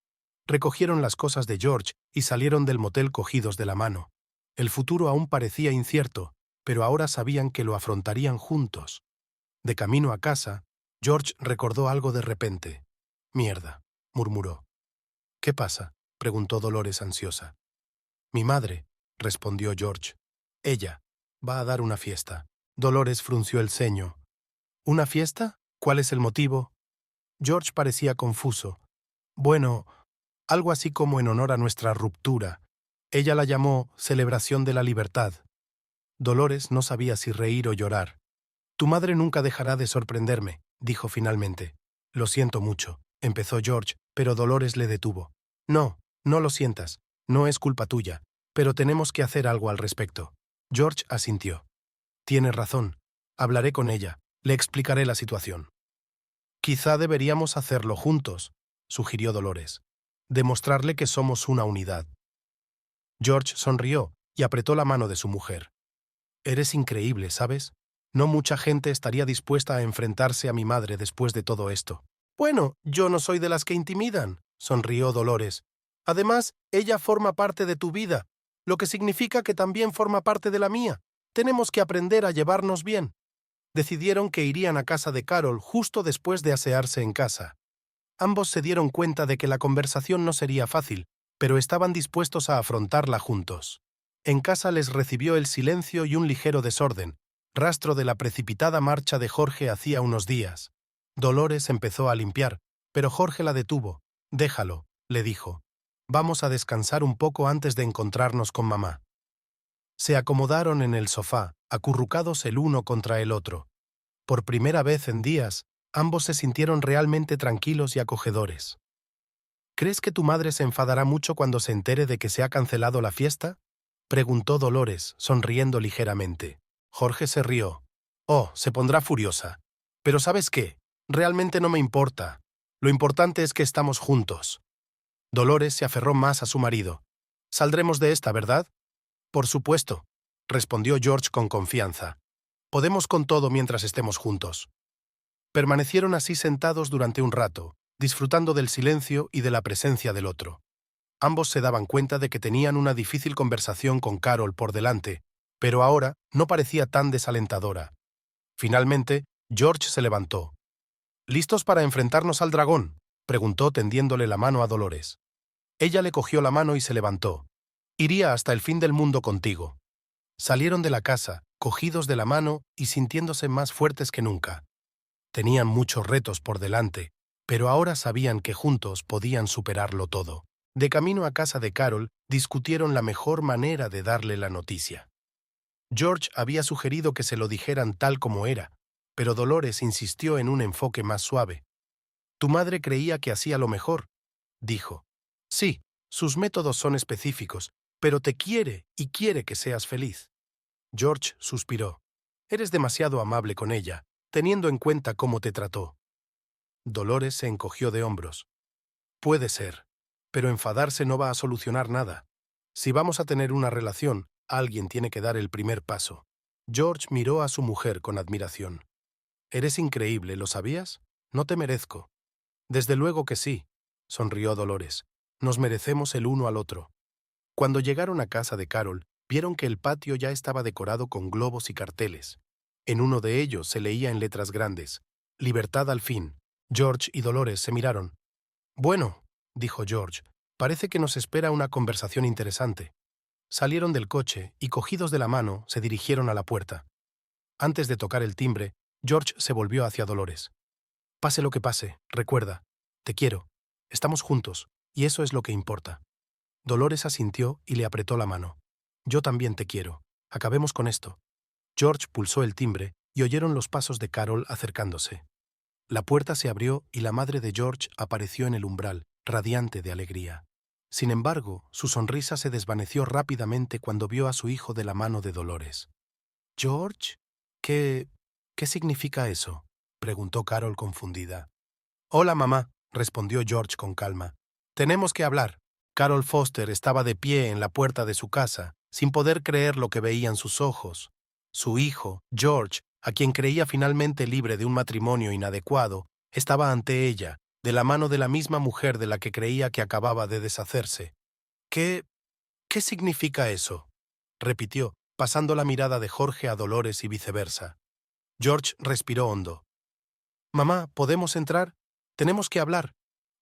Recogieron las cosas de George y salieron del motel cogidos de la mano. El futuro aún parecía incierto, pero ahora sabían que lo afrontarían juntos. De camino a casa, George recordó algo de repente. «Mierda», murmuró. «¿Qué pasa?», preguntó Dolores ansiosa. «Mi madre», respondió George. «Ella va a dar una fiesta». Dolores frunció el ceño. «¿Una fiesta? ¿Cuál es el motivo?» George parecía confuso. «Bueno, algo así como en honor a nuestra ruptura. Ella la llamó celebración de la libertad». Dolores no sabía si reír o llorar. «Tu madre nunca dejará de sorprenderme», dijo finalmente. «Lo siento mucho», empezó George, pero Dolores le detuvo. «No, no lo sientas. No es culpa tuya. Pero tenemos que hacer algo al respecto». George asintió. «Tienes razón. Hablaré con ella. Le explicaré la situación». «Quizá deberíamos hacerlo juntos», sugirió Dolores. «Demostrarle que somos una unidad». George sonrió y apretó la mano de su mujer. «Eres increíble, ¿sabes? No mucha gente estaría dispuesta a enfrentarse a mi madre después de todo esto». «Bueno, yo no soy de las que intimidan», sonrió Dolores. «Además, ella forma parte de tu vida, lo que significa que también forma parte de la mía. Tenemos que aprender a llevarnos bien». Decidieron que irían a casa de Carol justo después de asearse en casa. Ambos se dieron cuenta de que la conversación no sería fácil, pero estaban dispuestos a afrontarla juntos. En casa les recibió el silencio y un ligero desorden, rastro de la precipitada marcha de Jorge hacía unos días. Dolores empezó a limpiar, pero Jorge la detuvo. «Déjalo», le dijo. «Vamos a descansar un poco antes de encontrarnos con mamá». Se acomodaron en el sofá, acurrucados el uno contra el otro. Por primera vez en días, ambos se sintieron realmente tranquilos y acogedores. «¿Crees que tu madre se enfadará mucho cuando se entere de que se ha cancelado la fiesta?», preguntó Dolores, sonriendo ligeramente. Jorge se rió. «Oh, se pondrá furiosa. Pero ¿sabes qué? Realmente no me importa. Lo importante es que estamos juntos». Dolores se aferró más a su marido. «Saldremos de esta, ¿verdad?». «Por supuesto», respondió George con confianza. «Podemos con todo mientras estemos juntos». Permanecieron así sentados durante un rato, disfrutando del silencio y de la presencia del otro. Ambos se daban cuenta de que tenían una difícil conversación con Carol por delante, pero ahora no parecía tan desalentadora. Finalmente, George se levantó. «¿Listos para enfrentarnos al dragón?», preguntó tendiéndole la mano a Dolores. Ella le cogió la mano y se levantó. «Iría hasta el fin del mundo contigo». Salieron de la casa, cogidos de la mano y sintiéndose más fuertes que nunca. Tenían muchos retos por delante, pero ahora sabían que juntos podían superarlo todo. De camino a casa de Carol, discutieron la mejor manera de darle la noticia. George había sugerido que se lo dijeran tal como era, pero Dolores insistió en un enfoque más suave. Tu madre creía que hacía lo mejor, dijo. Sí, sus métodos son específicos, pero te quiere y quiere que seas feliz. George suspiró. Eres demasiado amable con ella, teniendo en cuenta cómo te trató. Dolores se encogió de hombros. Puede ser, pero enfadarse no va a solucionar nada. Si vamos a tener una relación, alguien tiene que dar el primer paso. George miró a su mujer con admiración. Eres increíble, ¿lo sabías? No te merezco. Desde luego que sí, sonrió Dolores. Nos merecemos el uno al otro. Cuando llegaron a casa de Carol, vieron que el patio ya estaba decorado con globos y carteles. En uno de ellos se leía en letras grandes: Libertad al fin. George y Dolores se miraron. Bueno, dijo George, parece que nos espera una conversación interesante. Salieron del coche y, cogidos de la mano, se dirigieron a la puerta. Antes de tocar el timbre, George se volvió hacia Dolores. Pase lo que pase, recuerda, te quiero. Estamos juntos, y eso es lo que importa. Dolores asintió y le apretó la mano. Yo también te quiero. Acabemos con esto. George pulsó el timbre y oyeron los pasos de Carol acercándose. La puerta se abrió y la madre de George apareció en el umbral, radiante de alegría. Sin embargo, su sonrisa se desvaneció rápidamente cuando vio a su hijo de la mano de Dolores. «¿George? ¿Qué significa eso?», preguntó Carol confundida. «Hola, mamá», respondió George con calma. «Tenemos que hablar». Carol Foster estaba de pie en la puerta de su casa, sin poder creer lo que veían sus ojos. Su hijo, George, a quien creía finalmente libre de un matrimonio inadecuado, estaba ante ella, de la mano de la misma mujer de la que creía que acababa de deshacerse. ¿Qué significa eso?», repitió, pasando la mirada de Jorge a Dolores y viceversa. George respiró hondo. «Mamá, ¿podemos entrar? Tenemos que hablar».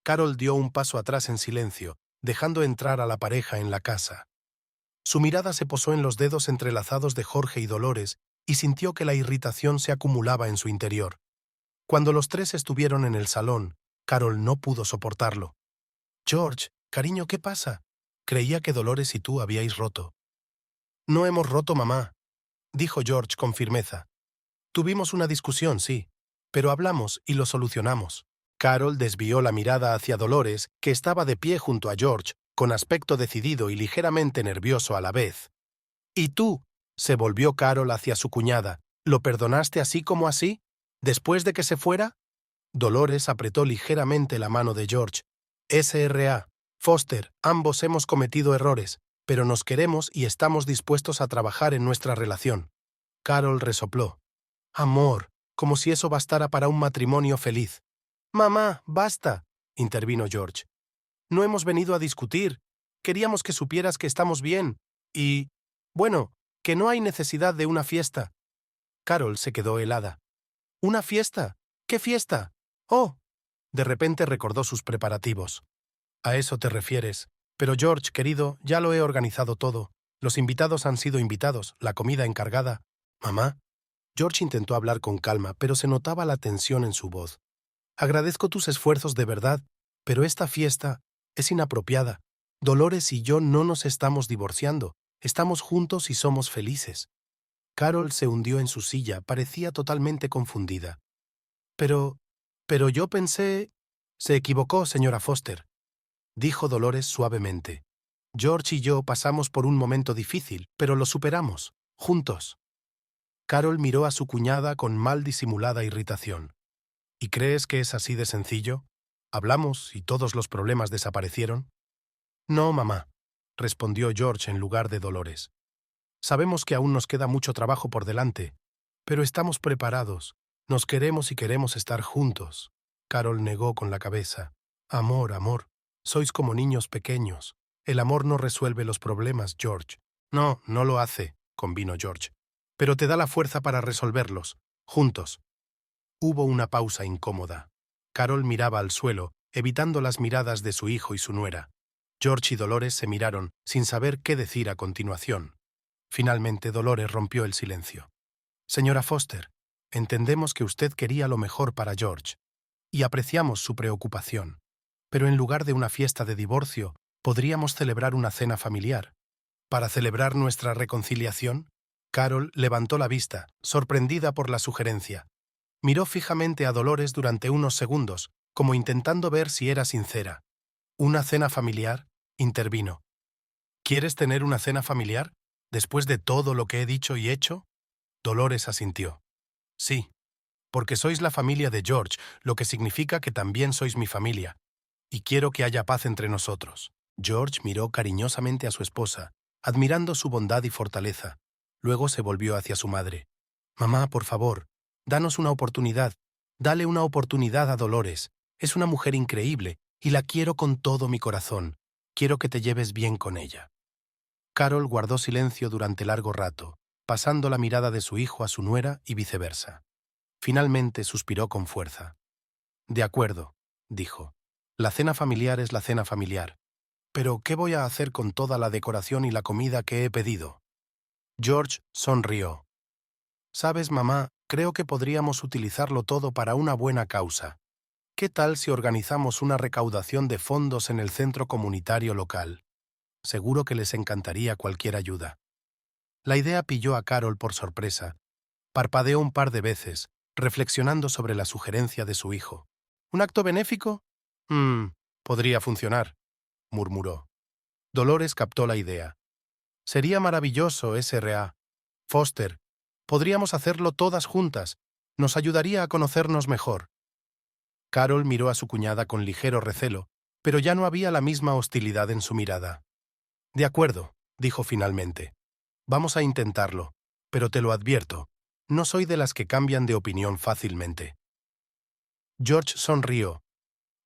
Carol dio un paso atrás en silencio, dejando entrar a la pareja en la casa. Su mirada se posó en los dedos entrelazados de Jorge y Dolores y sintió que la irritación se acumulaba en su interior. Cuando los tres estuvieron en el salón, Carol no pudo soportarlo. «George, cariño, ¿qué pasa? Creía que Dolores y tú habíais roto». «No hemos roto, mamá», dijo George con firmeza. «Tuvimos una discusión, sí, pero hablamos y lo solucionamos». Carol desvió la mirada hacia Dolores, que estaba de pie junto a George, con aspecto decidido y ligeramente nervioso a la vez. «¿Y tú?», se volvió Carol hacia su cuñada. «¿Lo perdonaste así como así? ¿Después de que se fuera?». Dolores apretó ligeramente la mano de George. «S.R.A. Foster, ambos hemos cometido errores, pero nos queremos y estamos dispuestos a trabajar en nuestra relación». Carol resopló. «Amor, como si eso bastara para un matrimonio feliz». «Mamá, basta», intervino George. «No hemos venido a discutir. Queríamos que supieras que estamos bien. Y, bueno, que no hay necesidad de una fiesta». Carol se quedó helada. «¿Una fiesta? ¿Qué fiesta? Oh». De repente recordó sus preparativos. «A eso te refieres. Pero George, querido, ya lo he organizado todo. Los invitados han sido invitados, la comida encargada». «Mamá». George intentó hablar con calma, pero se notaba la tensión en su voz. «Agradezco tus esfuerzos de verdad, pero esta fiesta es inapropiada. Dolores y yo no nos estamos divorciando. Estamos juntos y somos felices». Carol se hundió en su silla, parecía totalmente confundida. Pero yo pensé... Se equivocó, señora Foster», dijo Dolores suavemente. «George y yo pasamos por un momento difícil, pero lo superamos, juntos». Carol miró a su cuñada con mal disimulada irritación. «¿Y crees que es así de sencillo? ¿Hablamos y todos los problemas desaparecieron?» «No, mamá», respondió George en lugar de Dolores. «Sabemos que aún nos queda mucho trabajo por delante, pero estamos preparados. Nos queremos y queremos estar juntos». Carol negó con la cabeza. «Amor, amor, sois como niños pequeños. El amor no resuelve los problemas, George». «No, no lo hace», convino George. «Pero te da la fuerza para resolverlos, juntos». Hubo una pausa incómoda. Carol miraba al suelo, evitando las miradas de su hijo y su nuera. George y Dolores se miraron, sin saber qué decir a continuación. Finalmente Dolores rompió el silencio. «Señora Foster, entendemos que usted quería lo mejor para George, y apreciamos su preocupación. Pero en lugar de una fiesta de divorcio, podríamos celebrar una cena familiar. ¿Para celebrar nuestra reconciliación?». Carol levantó la vista, sorprendida por la sugerencia. Miró fijamente a Dolores durante unos segundos, como intentando ver si era sincera. ¿Una cena familiar?, intervino. ¿Quieres tener una cena familiar? ¿Después de todo lo que he dicho y hecho? Dolores asintió. Sí, porque sois la familia de George, lo que significa que también sois mi familia. Y quiero que haya paz entre nosotros. George miró cariñosamente a su esposa, admirando su bondad y fortaleza. Luego se volvió hacia su madre. Mamá, por favor, danos una oportunidad. Dale una oportunidad a Dolores. Es una mujer increíble, y la quiero con todo mi corazón. Quiero que te lleves bien con ella. Carol guardó silencio durante largo rato, pasando la mirada de su hijo a su nuera y viceversa. Finalmente suspiró con fuerza. De acuerdo, dijo. La cena familiar es la cena familiar. Pero, ¿qué voy a hacer con toda la decoración y la comida que he pedido? George sonrió. Sabes, mamá, creo que podríamos utilizarlo todo para una buena causa. ¿Qué tal si organizamos una recaudación de fondos en el centro comunitario local? Seguro que les encantaría cualquier ayuda. La idea pilló a Carol por sorpresa. Parpadeó un par de veces, reflexionando sobre la sugerencia de su hijo. ¿Un acto benéfico? Podría funcionar, murmuró. Dolores captó la idea. Sería maravilloso, SRA. Foster, podríamos hacerlo todas juntas. Nos ayudaría a conocernos mejor. Carol miró a su cuñada con ligero recelo, pero ya no había la misma hostilidad en su mirada. De acuerdo, dijo finalmente. Vamos a intentarlo, pero te lo advierto, no soy de las que cambian de opinión fácilmente. George sonrió.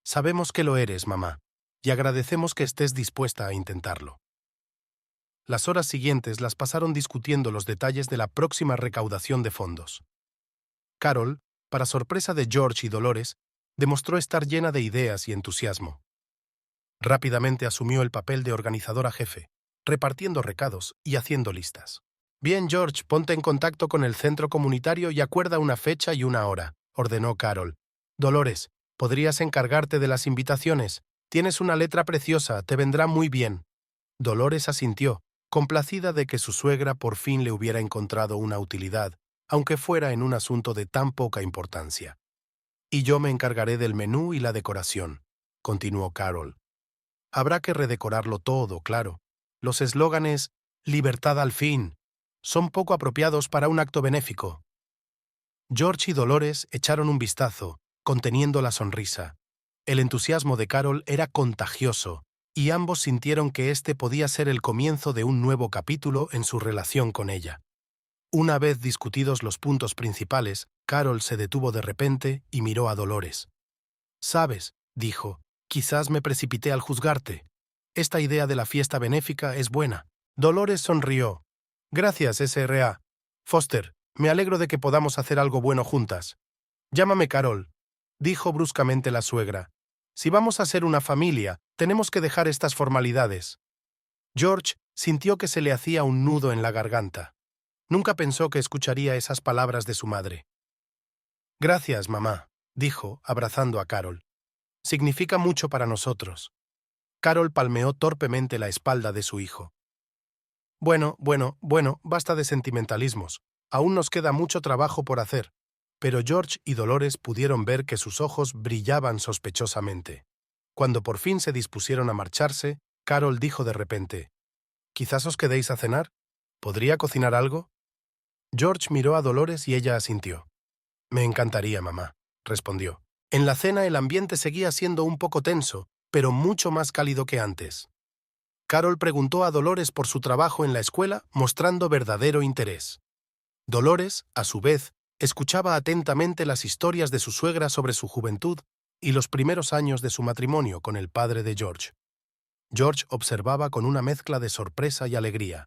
Sabemos que lo eres, mamá, y agradecemos que estés dispuesta a intentarlo. Las horas siguientes las pasaron discutiendo los detalles de la próxima recaudación de fondos. Carol, para sorpresa de George y Dolores, demostró estar llena de ideas y entusiasmo. Rápidamente asumió el papel de organizadora jefe, repartiendo recados y haciendo listas. Bien, George, ponte en contacto con el centro comunitario y acuerda una fecha y una hora, ordenó Carol. Dolores, ¿podrías encargarte de las invitaciones? Tienes una letra preciosa, te vendrá muy bien. Dolores asintió, complacida de que su suegra por fin le hubiera encontrado una utilidad, aunque fuera en un asunto de tan poca importancia. Y yo me encargaré del menú y la decoración, continuó Carol. Habrá que redecorarlo todo, claro. Los eslóganes «Libertad al fin» son poco apropiados para un acto benéfico. George y Dolores echaron un vistazo, conteniendo la sonrisa. El entusiasmo de Carol era contagioso, y ambos sintieron que este podía ser el comienzo de un nuevo capítulo en su relación con ella. Una vez discutidos los puntos principales, Carol se detuvo de repente y miró a Dolores. «Sabes», dijo, «quizás me precipité al juzgarte. Esta idea de la fiesta benéfica es buena». Dolores sonrió. «Gracias, SRA. Foster, me alegro de que podamos hacer algo bueno juntas». «Llámame Carol», dijo bruscamente la suegra. «Si vamos a ser una familia, tenemos que dejar estas formalidades». George sintió que se le hacía un nudo en la garganta. Nunca pensó que escucharía esas palabras de su madre. «Gracias, mamá», dijo, abrazando a Carol. «Significa mucho para nosotros». Carol palmeó torpemente la espalda de su hijo. Bueno, basta de sentimentalismos. Aún nos queda mucho trabajo por hacer. Pero George y Dolores pudieron ver que sus ojos brillaban sospechosamente. Cuando por fin se dispusieron a marcharse, Carol dijo de repente, «¿Quizás os quedéis a cenar? ¿Podría cocinar algo?» George miró a Dolores y ella asintió. «Me encantaría, mamá», respondió. En la cena el ambiente seguía siendo un poco tenso, pero mucho más cálido que antes. Carol preguntó a Dolores por su trabajo en la escuela, mostrando verdadero interés. Dolores, a su vez, escuchaba atentamente las historias de su suegra sobre su juventud y los primeros años de su matrimonio con el padre de George. George observaba con una mezcla de sorpresa y alegría.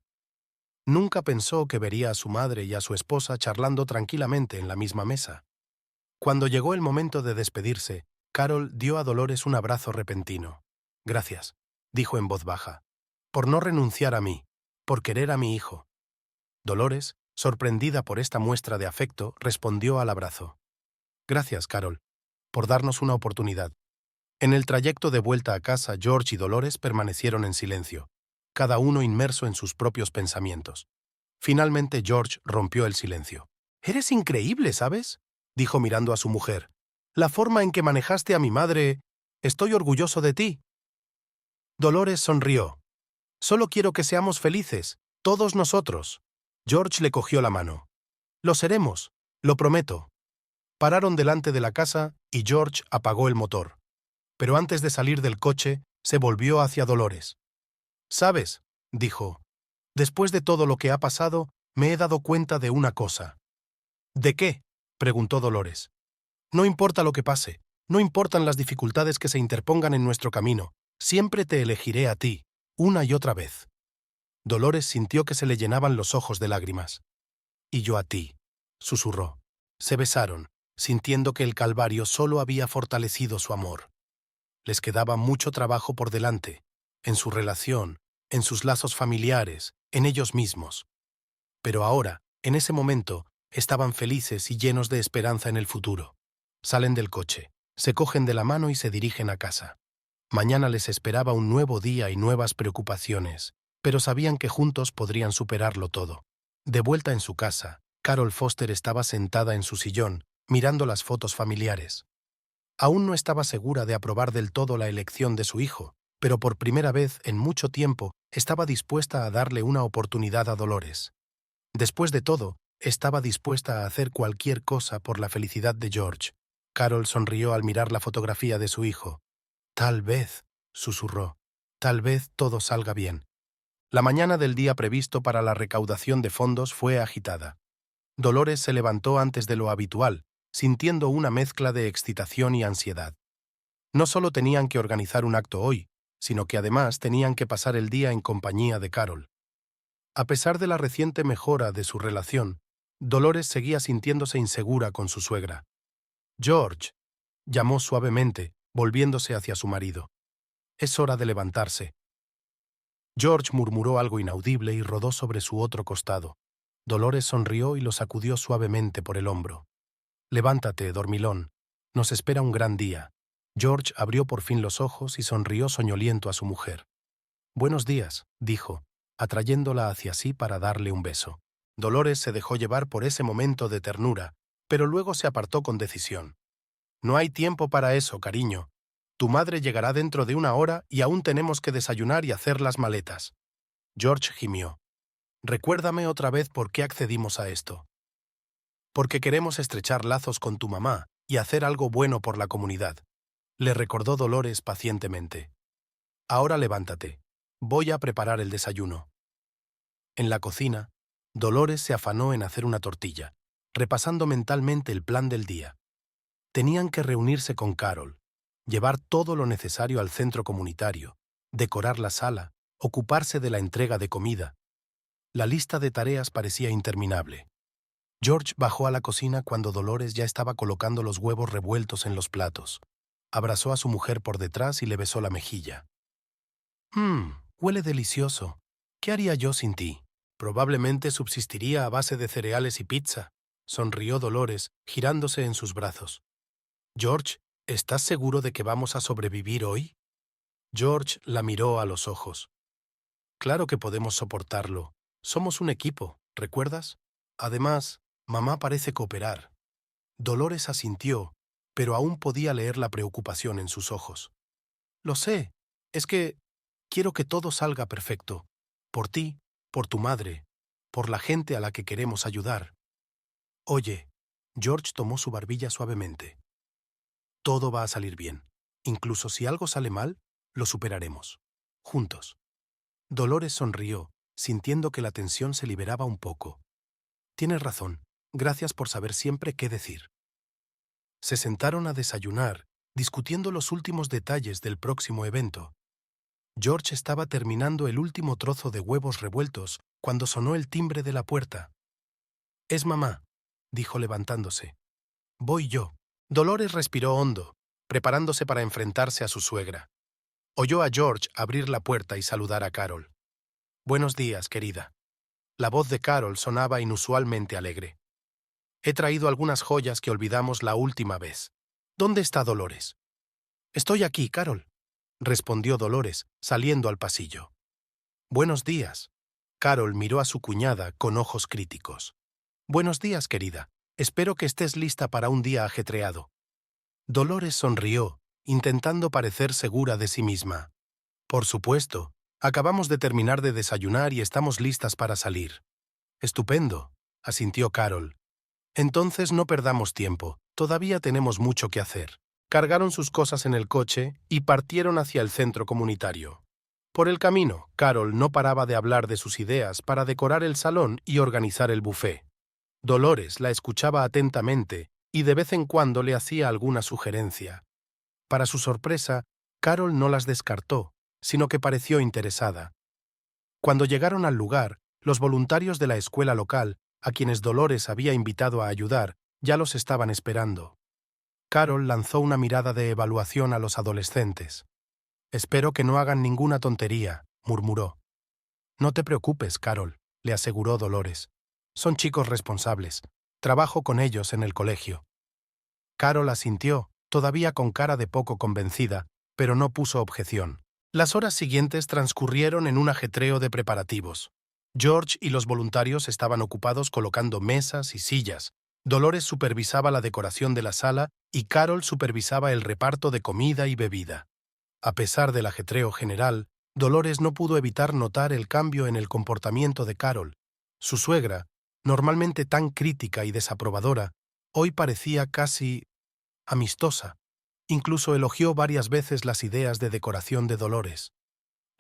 Nunca pensó que vería a su madre y a su esposa charlando tranquilamente en la misma mesa. Cuando llegó el momento de despedirse, Carol dio a Dolores un abrazo repentino. «Gracias», dijo en voz baja, «por no renunciar a mí, por querer a mi hijo». Dolores, sorprendida por esta muestra de afecto, respondió al abrazo. «Gracias, Carol, por darnos una oportunidad». En el trayecto de vuelta a casa, George y Dolores permanecieron en silencio, cada uno inmerso en sus propios pensamientos. Finalmente George rompió el silencio. «Eres increíble, ¿sabes?», dijo mirando a su mujer. «La forma en que manejaste a mi madre... Estoy orgulloso de ti». Dolores sonrió. «Solo quiero que seamos felices, todos nosotros». George le cogió la mano. «Lo seremos, lo prometo». Pararon delante de la casa y George apagó el motor. Pero antes de salir del coche, se volvió hacia Dolores. «¿Sabes?», dijo, «después de todo lo que ha pasado, me he dado cuenta de una cosa». «¿De qué?», preguntó Dolores. «No importa lo que pase, no importan las dificultades que se interpongan en nuestro camino, siempre te elegiré a ti, una y otra vez». Dolores sintió que se le llenaban los ojos de lágrimas. «Y yo a ti», susurró. Se besaron, sintiendo que el calvario solo había fortalecido su amor. Les quedaba mucho trabajo por delante, en su relación, en sus lazos familiares, en ellos mismos. Pero ahora, en ese momento, estaban felices y llenos de esperanza en el futuro. Salen del coche, se cogen de la mano y se dirigen a casa. Mañana les esperaba un nuevo día y nuevas preocupaciones, pero sabían que juntos podrían superarlo todo. De vuelta en su casa, Carol Foster estaba sentada en su sillón, mirando las fotos familiares. Aún no estaba segura de aprobar del todo la elección de su hijo, pero por primera vez en mucho tiempo estaba dispuesta a darle una oportunidad a Dolores. Después de todo, estaba dispuesta a hacer cualquier cosa por la felicidad de George. Carol sonrió al mirar la fotografía de su hijo. «Tal vez», susurró, «tal vez todo salga bien». La mañana del día previsto para la recaudación de fondos fue agitada. Dolores se levantó antes de lo habitual, sintiendo una mezcla de excitación y ansiedad. No solo tenían que organizar un acto hoy, sino que además tenían que pasar el día en compañía de Carol. A pesar de la reciente mejora de su relación, Dolores seguía sintiéndose insegura con su suegra. «George», llamó suavemente, volviéndose hacia su marido. «Es hora de levantarse». George murmuró algo inaudible y rodó sobre su otro costado. Dolores sonrió y lo sacudió suavemente por el hombro. «Levántate, dormilón. Nos espera un gran día». George abrió por fin los ojos y sonrió soñoliento a su mujer. «Buenos días», dijo, atrayéndola hacia sí para darle un beso. Dolores se dejó llevar por ese momento de ternura, pero luego se apartó con decisión. «No hay tiempo para eso, cariño. Tu madre llegará dentro de una hora y aún tenemos que desayunar y hacer las maletas». George gimió. «Recuérdame otra vez por qué accedimos a esto». «Porque queremos estrechar lazos con tu mamá y hacer algo bueno por la comunidad», le recordó Dolores pacientemente. «Ahora levántate. Voy a preparar el desayuno». En la cocina, Dolores se afanó en hacer una tortilla, repasando mentalmente el plan del día. Tenían que reunirse con Carol, llevar todo lo necesario al centro comunitario, decorar la sala, ocuparse de la entrega de comida. La lista de tareas parecía interminable. George bajó a la cocina cuando Dolores ya estaba colocando los huevos revueltos en los platos. Abrazó a su mujer por detrás y le besó la mejilla. Huele delicioso. ¿Qué haría yo sin ti? Probablemente subsistiría a base de cereales y pizza», sonrió Dolores, girándose en sus brazos. «George, ¿estás seguro de que vamos a sobrevivir hoy?» George la miró a los ojos. «Claro que podemos soportarlo. Somos un equipo, ¿recuerdas? Además, mamá parece cooperar». Dolores asintió, pero aún podía leer la preocupación en sus ojos. «Lo sé. Es que quiero que todo salga perfecto. Por ti, por tu madre, por la gente a la que queremos ayudar». «Oye», George tomó su barbilla suavemente. «Todo va a salir bien. Incluso si algo sale mal, lo superaremos. Juntos». Dolores sonrió, sintiendo que la tensión se liberaba un poco. «Tienes razón. Gracias por saber siempre qué decir». Se sentaron a desayunar, discutiendo los últimos detalles del próximo evento. George estaba terminando el último trozo de huevos revueltos cuando sonó el timbre de la puerta. «Es mamá», dijo levantándose. «Voy yo». Dolores respiró hondo, preparándose para enfrentarse a su suegra. Oyó a George abrir la puerta y saludar a Carol. «Buenos días, querida». La voz de Carol sonaba inusualmente alegre. «He traído algunas joyas que olvidamos la última vez. ¿Dónde está Dolores?» «Estoy aquí, Carol», respondió Dolores, saliendo al pasillo. «Buenos días». Carol miró a su cuñada con ojos críticos. «Buenos días, querida. Espero que estés lista para un día ajetreado». Dolores sonrió, intentando parecer segura de sí misma. «Por supuesto. Acabamos de terminar de desayunar y estamos listas para salir». «Estupendo», asintió Carol. «Entonces no perdamos tiempo. Todavía tenemos mucho que hacer». Cargaron sus cosas en el coche y partieron hacia el centro comunitario. Por el camino, Carol no paraba de hablar de sus ideas para decorar el salón y organizar el buffet. Dolores la escuchaba atentamente y de vez en cuando le hacía alguna sugerencia. Para su sorpresa, Carol no las descartó, sino que pareció interesada. Cuando llegaron al lugar, los voluntarios de la escuela local, a quienes Dolores había invitado a ayudar, ya los estaban esperando. Carol lanzó una mirada de evaluación a los adolescentes. «Espero que no hagan ninguna tontería», murmuró. «No te preocupes, Carol», le aseguró Dolores. «Son chicos responsables. Trabajo con ellos en el colegio». Carol asintió, todavía con cara de poco convencida, pero no puso objeción. Las horas siguientes transcurrieron en un ajetreo de preparativos. George y los voluntarios estaban ocupados colocando mesas y sillas. Dolores supervisaba la decoración de la sala y Carol supervisaba el reparto de comida y bebida. A pesar del ajetreo general, Dolores no pudo evitar notar el cambio en el comportamiento de Carol. Su suegra, normalmente tan crítica y desaprobadora, hoy parecía casi amistosa. Incluso elogió varias veces las ideas de decoración de Dolores.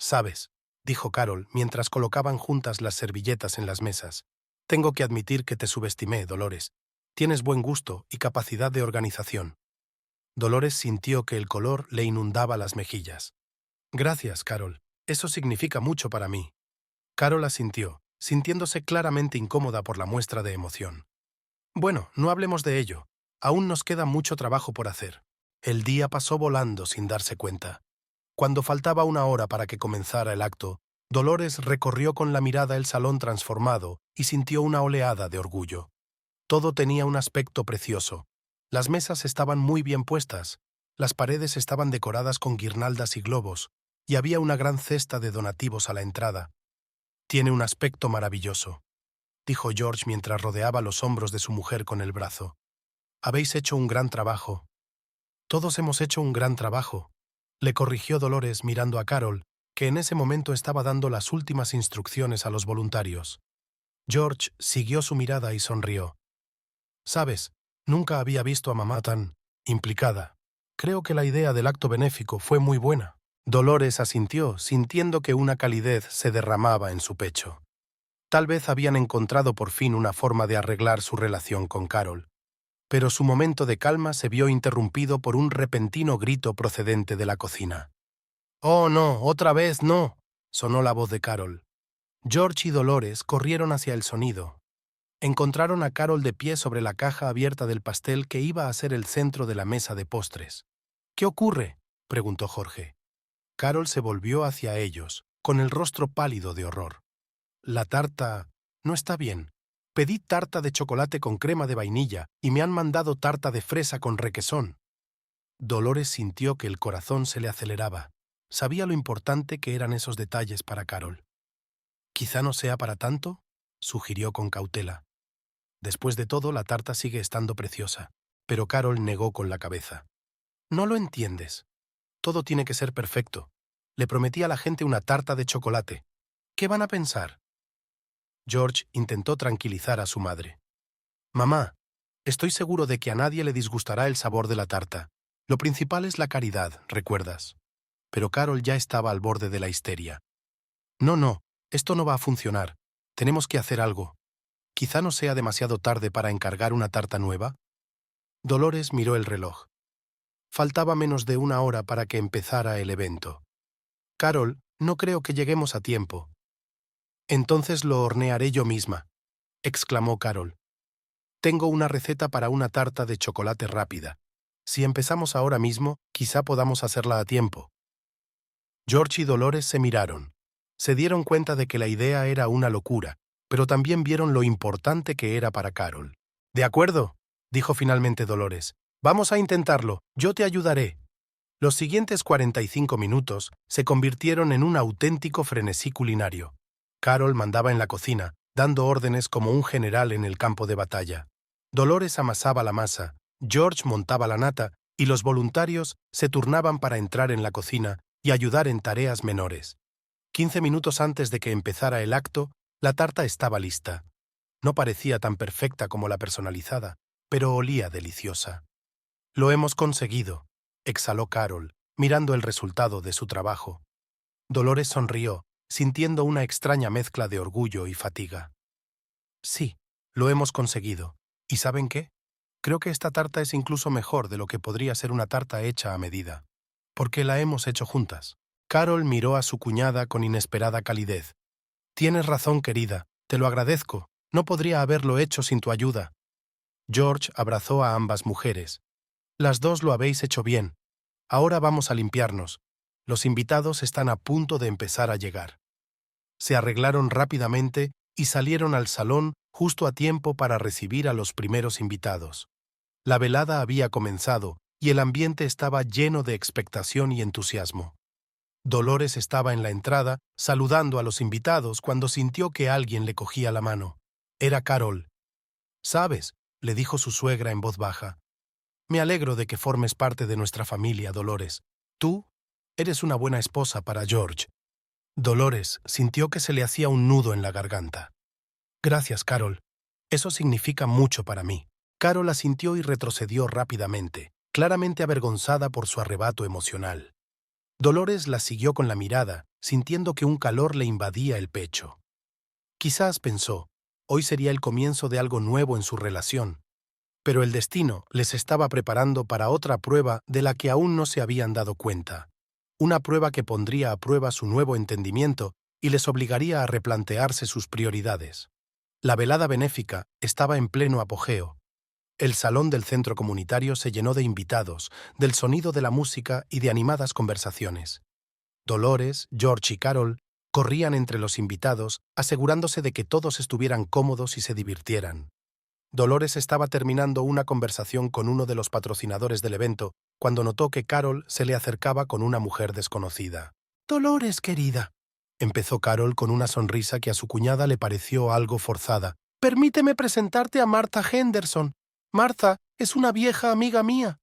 «Sabes», dijo Carol mientras colocaban juntas las servilletas en las mesas, «tengo que admitir que te subestimé, Dolores. Tienes buen gusto y capacidad de organización». Dolores sintió que el color le inundaba las mejillas. «Gracias, Carol. Eso significa mucho para mí». Carol asintió, sintiéndose claramente incómoda por la muestra de emoción. «Bueno, no hablemos de ello. Aún nos queda mucho trabajo por hacer». El día pasó volando sin darse cuenta. Cuando faltaba una hora para que comenzara el acto, Dolores recorrió con la mirada el salón transformado y sintió una oleada de orgullo. Todo tenía un aspecto precioso. Las mesas estaban muy bien puestas, las paredes estaban decoradas con guirnaldas y globos, y había una gran cesta de donativos a la entrada. «Tiene un aspecto maravilloso», dijo George mientras rodeaba los hombros de su mujer con el brazo. «Habéis hecho un gran trabajo». «Todos hemos hecho un gran trabajo», le corrigió Dolores mirando a Carol, que en ese momento estaba dando las últimas instrucciones a los voluntarios. George siguió su mirada y sonrió. «Sabes, nunca había visto a mamá tan implicada. Creo que la idea del acto benéfico fue muy buena». Dolores asintió, sintiendo que una calidez se derramaba en su pecho. Tal vez habían encontrado por fin una forma de arreglar su relación con Carol. Pero su momento de calma se vio interrumpido por un repentino grito procedente de la cocina. «¡Oh, no! ¡Otra vez no!», sonó la voz de Carol. George y Dolores corrieron hacia el sonido. Encontraron a Carol de pie sobre la caja abierta del pastel que iba a ser el centro de la mesa de postres. «¿Qué ocurre?», preguntó Jorge. Carol se volvió hacia ellos, con el rostro pálido de horror. «La tarta no está bien. Pedí tarta de chocolate con crema de vainilla y me han mandado tarta de fresa con requesón». Dolores sintió que el corazón se le aceleraba. Sabía lo importante que eran esos detalles para Carol. «Quizá no sea para tanto», sugirió con cautela. Después de todo, la tarta sigue estando preciosa. Pero Carol negó con la cabeza. «No lo entiendes. Todo tiene que ser perfecto. Le prometí a la gente una tarta de chocolate. ¿Qué van a pensar?». George intentó tranquilizar a su madre. «Mamá, estoy seguro de que a nadie le disgustará el sabor de la tarta. Lo principal es la caridad, ¿recuerdas?». Pero Carol ya estaba al borde de la histeria. «No, esto no va a funcionar. Tenemos que hacer algo. Quizá no sea demasiado tarde para encargar una tarta nueva». Dolores miró el reloj. Faltaba menos de una hora para que empezara el evento. «Carol, no creo que lleguemos a tiempo». «Entonces lo hornearé yo misma», exclamó Carol. «Tengo una receta para una tarta de chocolate rápida. Si empezamos ahora mismo, quizá podamos hacerla a tiempo». George y Dolores se miraron. Se dieron cuenta de que la idea era una locura, pero también vieron lo importante que era para Carol. «De acuerdo», dijo finalmente Dolores. «Vamos a intentarlo. Yo te ayudaré». Los siguientes 45 minutos se convirtieron en un auténtico frenesí culinario. Carol mandaba en la cocina, dando órdenes como un general en el campo de batalla. Dolores amasaba la masa, George montaba la nata y los voluntarios se turnaban para entrar en la cocina y ayudar en tareas menores. 15 minutos antes de que empezara el acto, la tarta estaba lista. No parecía tan perfecta como la personalizada, pero olía deliciosa. «Lo hemos conseguido», exhaló Carol, mirando el resultado de su trabajo. Dolores sonrió, sintiendo una extraña mezcla de orgullo y fatiga. «Sí, lo hemos conseguido. ¿Y saben qué? Creo que esta tarta es incluso mejor de lo que podría ser una tarta hecha a medida, porque la hemos hecho juntas». Carol miró a su cuñada con inesperada calidez. «Tienes razón, querida, te lo agradezco. No podría haberlo hecho sin tu ayuda». George abrazó a ambas mujeres. «Las dos lo habéis hecho bien. Ahora vamos a limpiarnos. Los invitados están a punto de empezar a llegar». Se arreglaron rápidamente y salieron al salón justo a tiempo para recibir a los primeros invitados. La velada había comenzado y el ambiente estaba lleno de expectación y entusiasmo. Dolores estaba en la entrada, saludando a los invitados cuando sintió que alguien le cogía la mano. Era Carol. «¿Sabes?», le dijo su suegra en voz baja. «Me alegro de que formes parte de nuestra familia, Dolores. Tú eres una buena esposa para George». Dolores sintió que se le hacía un nudo en la garganta. «Gracias, Carol. Eso significa mucho para mí». Carol asintió y retrocedió rápidamente, claramente avergonzada por su arrebato emocional. Dolores la siguió con la mirada, sintiendo que un calor le invadía el pecho. Quizás pensó, hoy sería el comienzo de algo nuevo en su relación, pero el destino les estaba preparando para otra prueba de la que aún no se habían dado cuenta. Una prueba que pondría a prueba su nuevo entendimiento y les obligaría a replantearse sus prioridades. La velada benéfica estaba en pleno apogeo. El salón del centro comunitario se llenó de invitados, del sonido de la música y de animadas conversaciones. Dolores, George y Carol corrían entre los invitados, asegurándose de que todos estuvieran cómodos y se divirtieran. Dolores estaba terminando una conversación con uno de los patrocinadores del evento cuando notó que Carol se le acercaba con una mujer desconocida. «Dolores, querida», empezó Carol con una sonrisa que a su cuñada le pareció algo forzada. «Permíteme presentarte a Martha Henderson. Martha es una vieja amiga mía».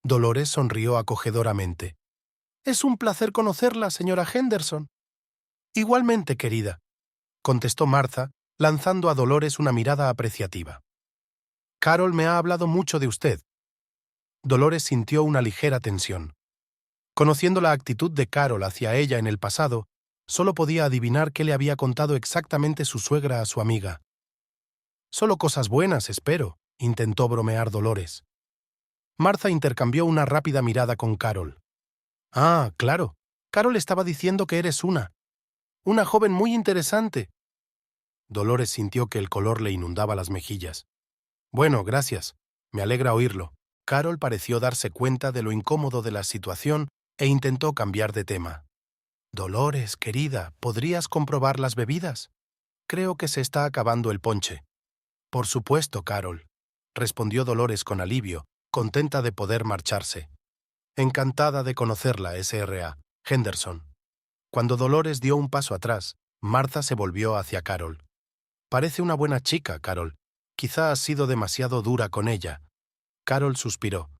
Dolores sonrió acogedoramente. «Es un placer conocerla, señora Henderson». «Igualmente, querida», contestó Martha, lanzando a Dolores una mirada apreciativa. «Carol me ha hablado mucho de usted». Dolores sintió una ligera tensión. Conociendo la actitud de Carol hacia ella en el pasado, solo podía adivinar qué le había contado exactamente su suegra a su amiga. «Solo cosas buenas, espero», intentó bromear Dolores. Martha intercambió una rápida mirada con Carol. «Ah, claro. Carol estaba diciendo que eres una joven muy interesante». Dolores sintió que el color le inundaba las mejillas. «Bueno, gracias. Me alegra oírlo». Carol pareció darse cuenta de lo incómodo de la situación e intentó cambiar de tema. «Dolores, querida, ¿podrías comprobar las bebidas? Creo que se está acabando el ponche». «Por supuesto, Carol», respondió Dolores con alivio, contenta de poder marcharse. «Encantada de conocerla, S.R.A. Henderson». Cuando Dolores dio un paso atrás, Martha se volvió hacia Carol. «Parece una buena chica, Carol. Quizá has sido demasiado dura con ella». Carol suspiró.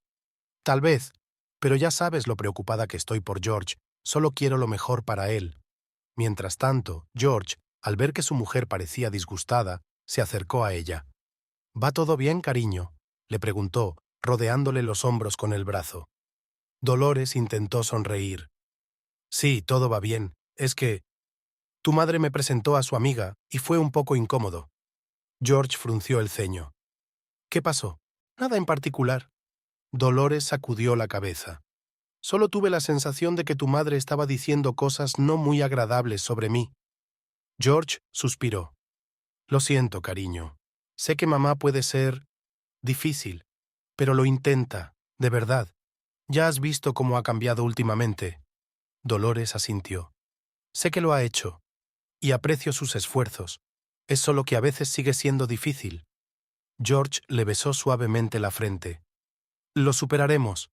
«Tal vez, pero ya sabes lo preocupada que estoy por George. Solo quiero lo mejor para él». Mientras tanto, George, al ver que su mujer parecía disgustada, se acercó a ella. «¿Va todo bien, cariño?», le preguntó, rodeándole los hombros con el brazo. Dolores intentó sonreír. «Sí, todo va bien. Es que tu madre me presentó a su amiga y fue un poco incómodo». George frunció el ceño. «¿Qué pasó?». «Nada en particular». Dolores sacudió la cabeza. «Solo tuve la sensación de que tu madre estaba diciendo cosas no muy agradables sobre mí». George suspiró. «Lo siento, cariño. Sé que mamá puede ser difícil, pero lo intenta, de verdad. Ya has visto cómo ha cambiado últimamente». Dolores asintió. «Sé que lo ha hecho, y aprecio sus esfuerzos. Es solo que a veces sigue siendo difícil». George le besó suavemente la frente. «Lo superaremos.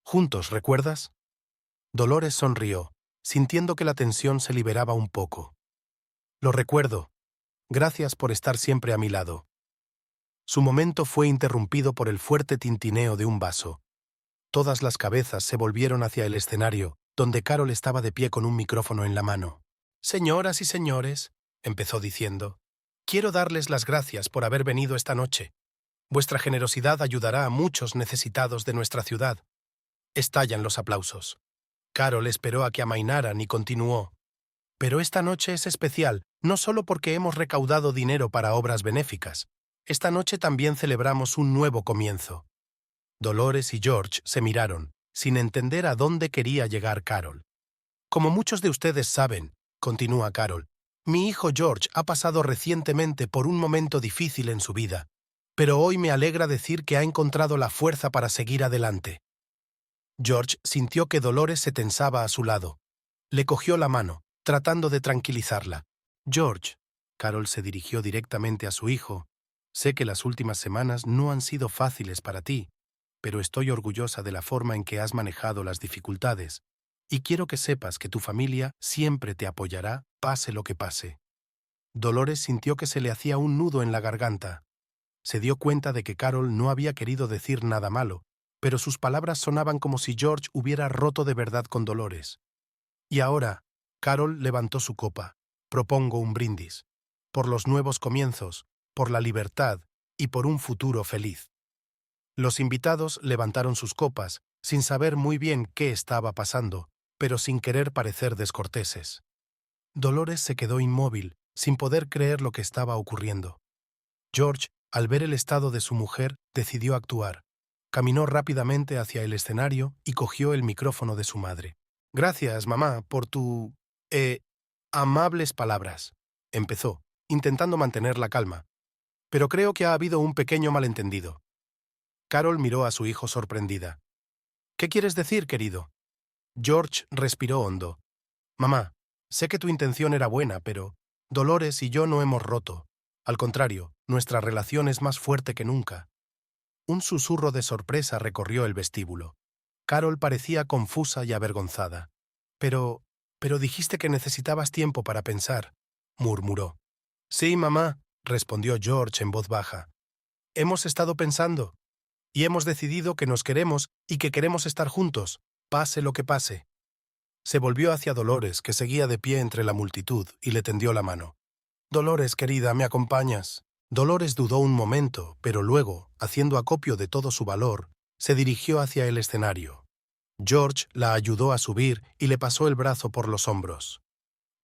Juntos, ¿recuerdas?». Dolores sonrió, sintiendo que la tensión se liberaba un poco. Lo recuerdo. Gracias por estar siempre a mi lado. Su momento fue interrumpido por el fuerte tintineo de un vaso. Todas las cabezas se volvieron hacia el escenario, donde Carol estaba de pie con un micrófono en la mano. «Señoras y señores», empezó diciendo, «quiero darles las gracias por haber venido esta noche. Vuestra generosidad ayudará a muchos necesitados de nuestra ciudad». Estallan los aplausos. Carol esperó a que amainaran y continuó. «Pero esta noche es especial, no solo porque hemos recaudado dinero para obras benéficas. Esta noche también celebramos un nuevo comienzo». Dolores y George se miraron, sin entender a dónde quería llegar Carol. «Como muchos de ustedes saben», continúa Carol, «mi hijo George ha pasado recientemente por un momento difícil en su vida, pero hoy me alegra decir que ha encontrado la fuerza para seguir adelante». George sintió que Dolores se tensaba a su lado. Le cogió la mano, tratando de tranquilizarla. «George», Carol se dirigió directamente a su hijo, «sé que las últimas semanas no han sido fáciles para ti, pero estoy orgullosa de la forma en que has manejado las dificultades, y quiero que sepas que tu familia siempre te apoyará, pase lo que pase». Dolores sintió que se le hacía un nudo en la garganta. Se dio cuenta de que Carol no había querido decir nada malo, pero sus palabras sonaban como si George hubiera roto de verdad con Dolores. «Y ahora», Carol levantó su copa, «propongo un brindis. Por los nuevos comienzos, por la libertad y por un futuro feliz». Los invitados levantaron sus copas, sin saber muy bien qué estaba pasando, pero sin querer parecer descorteses. Dolores se quedó inmóvil, sin poder creer lo que estaba ocurriendo. George, al ver el estado de su mujer, decidió actuar. Caminó rápidamente hacia el escenario y cogió el micrófono de su madre. «Gracias, mamá, por amables palabras», empezó, intentando mantener la calma. «Pero creo que ha habido un pequeño malentendido». Carol miró a su hijo sorprendida. «¿Qué quieres decir, querido?» George respiró hondo. «Mamá, sé que tu intención era buena, pero Dolores y yo no hemos roto. Al contrario, nuestra relación es más fuerte que nunca». Un susurro de sorpresa recorrió el vestíbulo. Carol parecía confusa y avergonzada. Pero dijiste que necesitabas tiempo para pensar», murmuró. «Sí, mamá», respondió George en voz baja. «Hemos estado pensando y hemos decidido que nos queremos y que queremos estar juntos, pase lo que pase». Se volvió hacia Dolores, que seguía de pie entre la multitud, y le tendió la mano. «Dolores, querida, ¿me acompañas?» Dolores dudó un momento, pero luego, haciendo acopio de todo su valor, se dirigió hacia el escenario. George la ayudó a subir y le pasó el brazo por los hombros.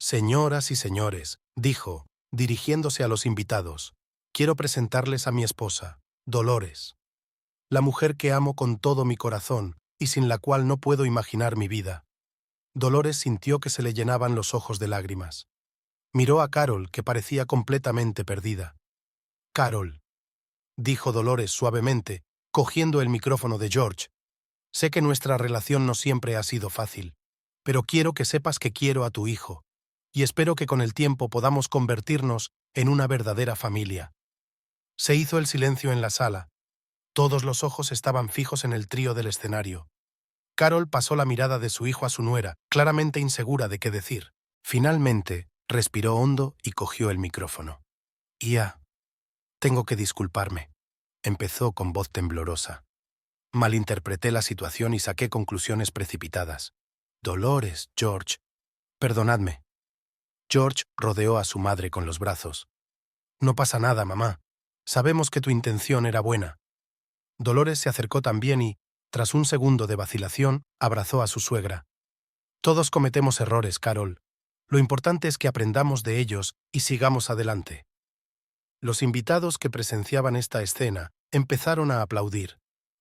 «Señoras y señores», dijo, dirigiéndose a los invitados, «quiero presentarles a mi esposa, Dolores. La mujer que amo con todo mi corazón y sin la cual no puedo imaginar mi vida». Dolores sintió que se le llenaban los ojos de lágrimas. Miró a Carol, que parecía completamente perdida. «Carol», dijo Dolores suavemente, cogiendo el micrófono de George, «sé que nuestra relación no siempre ha sido fácil, pero quiero que sepas que quiero a tu hijo, y espero que con el tiempo podamos convertirnos en una verdadera familia». Se hizo el silencio en la sala. Todos los ojos estaban fijos en el trío del escenario. Carol pasó la mirada de su hijo a su nuera, claramente insegura de qué decir. Finalmente, respiró hondo y cogió el micrófono. Tengo que disculparme», empezó con voz temblorosa. «Malinterpreté la situación y saqué conclusiones precipitadas. Dolores, George, perdonadme». George rodeó a su madre con los brazos. «No pasa nada, mamá. Sabemos que tu intención era buena». Dolores se acercó también y, tras un segundo de vacilación, abrazó a su suegra. «Todos cometemos errores, Carol. Lo importante es que aprendamos de ellos y sigamos adelante». Los invitados que presenciaban esta escena empezaron a aplaudir.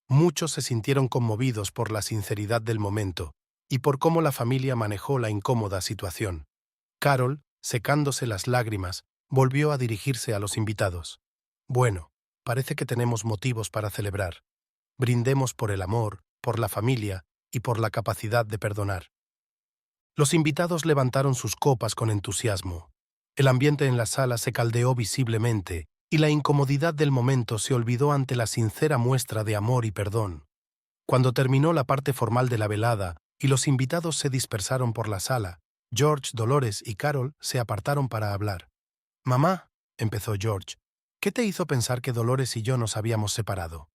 Muchos se sintieron conmovidos por la sinceridad del momento y por cómo la familia manejó la incómoda situación. Carol, secándose las lágrimas, volvió a dirigirse a los invitados. «Bueno, parece que tenemos motivos para celebrar. Brindemos por el amor, por la familia y por la capacidad de perdonar». Los invitados levantaron sus copas con entusiasmo. El ambiente en la sala se caldeó visiblemente y la incomodidad del momento se olvidó ante la sincera muestra de amor y perdón. Cuando terminó la parte formal de la velada y los invitados se dispersaron por la sala, George, Dolores y Carol se apartaron para hablar. «Mamá», empezó George, «¿qué te hizo pensar que Dolores y yo nos habíamos separado?»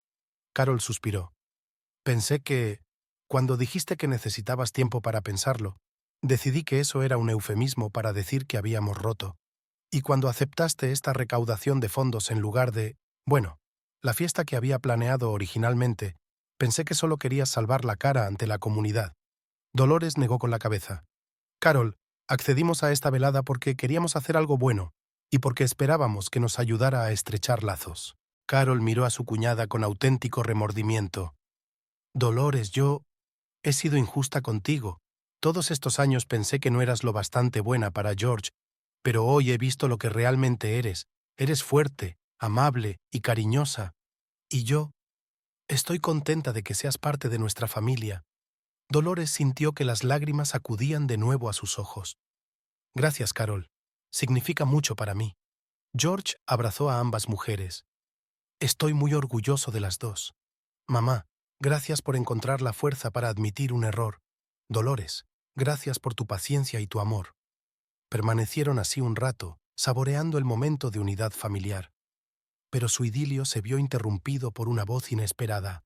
Carol suspiró. «Pensé que, cuando dijiste que necesitabas tiempo para pensarlo, decidí que eso era un eufemismo para decir que habíamos roto. Y cuando aceptaste esta recaudación de fondos en lugar de, bueno, la fiesta que había planeado originalmente, pensé que solo querías salvar la cara ante la comunidad». Dolores negó con la cabeza. «Carol, accedimos a esta velada porque queríamos hacer algo bueno y porque esperábamos que nos ayudara a estrechar lazos». Carol miró a su cuñada con auténtico remordimiento. «Dolores, yo he sido injusta contigo. Todos estos años pensé que no eras lo bastante buena para George, pero hoy he visto lo que realmente eres. Eres fuerte, amable y cariñosa. Y yo estoy contenta de que seas parte de nuestra familia». Dolores sintió que las lágrimas acudían de nuevo a sus ojos. «Gracias, Carol. Significa mucho para mí». George abrazó a ambas mujeres. «Estoy muy orgulloso de las dos. Mamá, gracias por encontrar la fuerza para admitir un error. Dolores, gracias por tu paciencia y tu amor». Permanecieron así un rato, saboreando el momento de unidad familiar. Pero su idilio se vio interrumpido por una voz inesperada.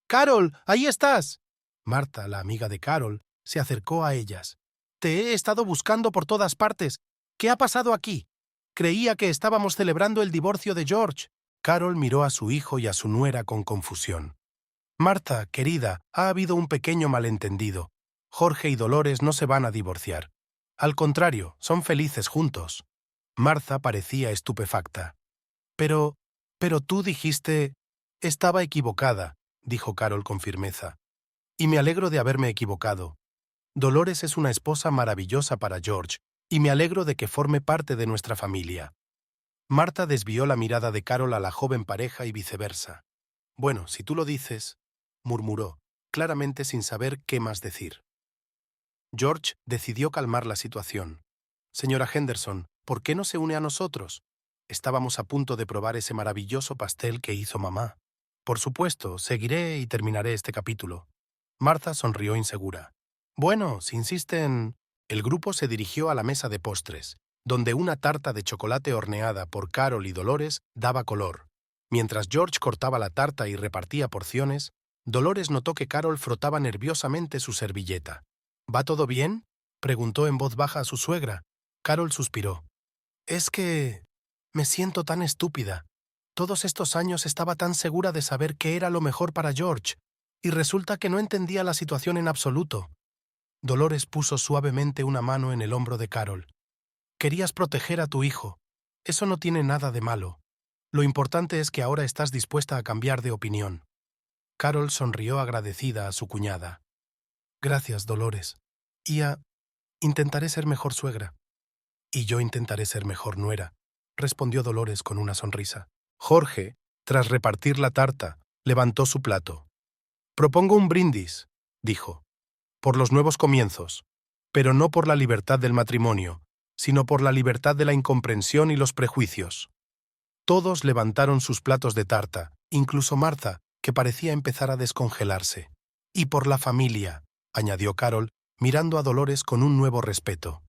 «¡Carol, ahí estás!». Marta, la amiga de Carol, se acercó a ellas. «Te he estado buscando por todas partes. ¿Qué ha pasado aquí? Creía que estábamos celebrando el divorcio de George». Carol miró a su hijo y a su nuera con confusión. «Marta, querida, ha habido un pequeño malentendido. Jorge y Dolores no se van a divorciar. Al contrario, son felices juntos». Marta parecía estupefacta. Pero tú dijiste... Estaba equivocada», dijo Carol con firmeza. «Y me alegro de haberme equivocado. Dolores es una esposa maravillosa para George, y me alegro de que forme parte de nuestra familia». Marta desvió la mirada de Carol a la joven pareja y viceversa. «Bueno, si tú lo dices», murmuró, claramente sin saber qué más decir. George decidió calmar la situación. «Señora Henderson, ¿por qué no se une a nosotros? Estábamos a punto de probar ese maravilloso pastel que hizo mamá». «Por supuesto, seguiré y terminaré este capítulo». Martha sonrió insegura. «Bueno, si insisten...». El grupo se dirigió a la mesa de postres, donde una tarta de chocolate horneada por Carol y Dolores daba color. Mientras George cortaba la tarta y repartía porciones, Dolores notó que Carol frotaba nerviosamente su servilleta. «¿Va todo bien?», preguntó en voz baja a su suegra. Carol suspiró. «Es que... me siento tan estúpida. Todos estos años estaba tan segura de saber qué era lo mejor para George, y resulta que no entendía la situación en absoluto». Dolores puso suavemente una mano en el hombro de Carol. «Querías proteger a tu hijo. Eso no tiene nada de malo. Lo importante es que ahora estás dispuesta a cambiar de opinión». Carol sonrió agradecida a su cuñada. «Gracias, Dolores. Intentaré ser mejor suegra». «Y yo intentaré ser mejor nuera», respondió Dolores con una sonrisa. Jorge, tras repartir la tarta, levantó su plato. «Propongo un brindis», dijo, «por los nuevos comienzos, pero no por la libertad del matrimonio, sino por la libertad de la incomprensión y los prejuicios». Todos levantaron sus platos de tarta, incluso Martha, que parecía empezar a descongelarse. «Y por la familia», añadió Carol, mirando a Dolores con un nuevo respeto.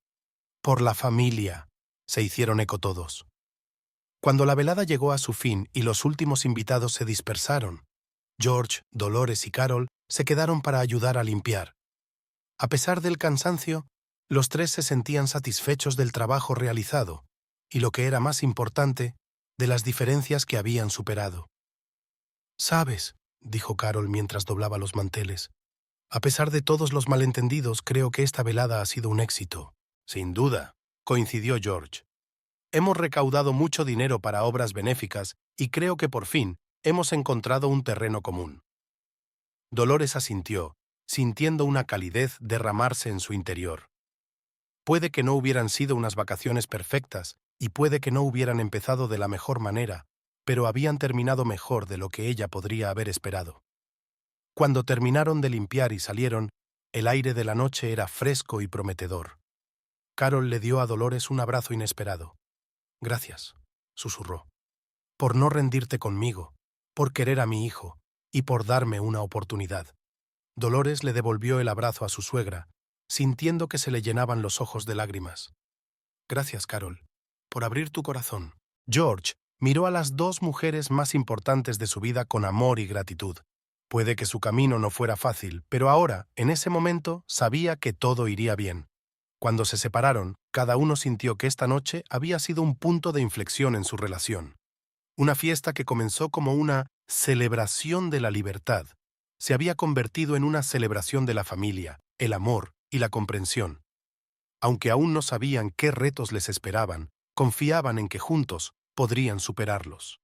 «Por la familia», se hicieron eco todos. Cuando la velada llegó a su fin y los últimos invitados se dispersaron, George, Dolores y Carol se quedaron para ayudar a limpiar. A pesar del cansancio, los tres se sentían satisfechos del trabajo realizado y, lo que era más importante, de las diferencias que habían superado. «¿Sabes?», dijo Carol mientras doblaba los manteles, «a pesar de todos los malentendidos, creo que esta velada ha sido un éxito». «Sin duda», coincidió George. «Hemos recaudado mucho dinero para obras benéficas y creo que por fin hemos encontrado un terreno común». Dolores asintió, sintiendo una calidez derramarse en su interior. Puede que no hubieran sido unas vacaciones perfectas y puede que no hubieran empezado de la mejor manera, pero habían terminado mejor de lo que ella podría haber esperado. Cuando terminaron de limpiar y salieron, el aire de la noche era fresco y prometedor. Carol le dio a Dolores un abrazo inesperado. «Gracias», susurró, «por no rendirte conmigo, por querer a mi hijo y por darme una oportunidad». Dolores le devolvió el abrazo a su suegra, sintiendo que se le llenaban los ojos de lágrimas. Gracias, Carol, por abrir tu corazón. George miró a las dos mujeres más importantes de su vida con amor y gratitud. Puede que su camino no fuera fácil, pero ahora, en ese momento, sabía que todo iría bien. Cuando se separaron, cada uno sintió que esta noche había sido un punto de inflexión en su relación. Una fiesta que comenzó como una celebración de la libertad, se había convertido en una celebración de la familia, el amor y la comprensión. Aunque aún no sabían qué retos les esperaban, confiaban en que juntos podrían superarlos.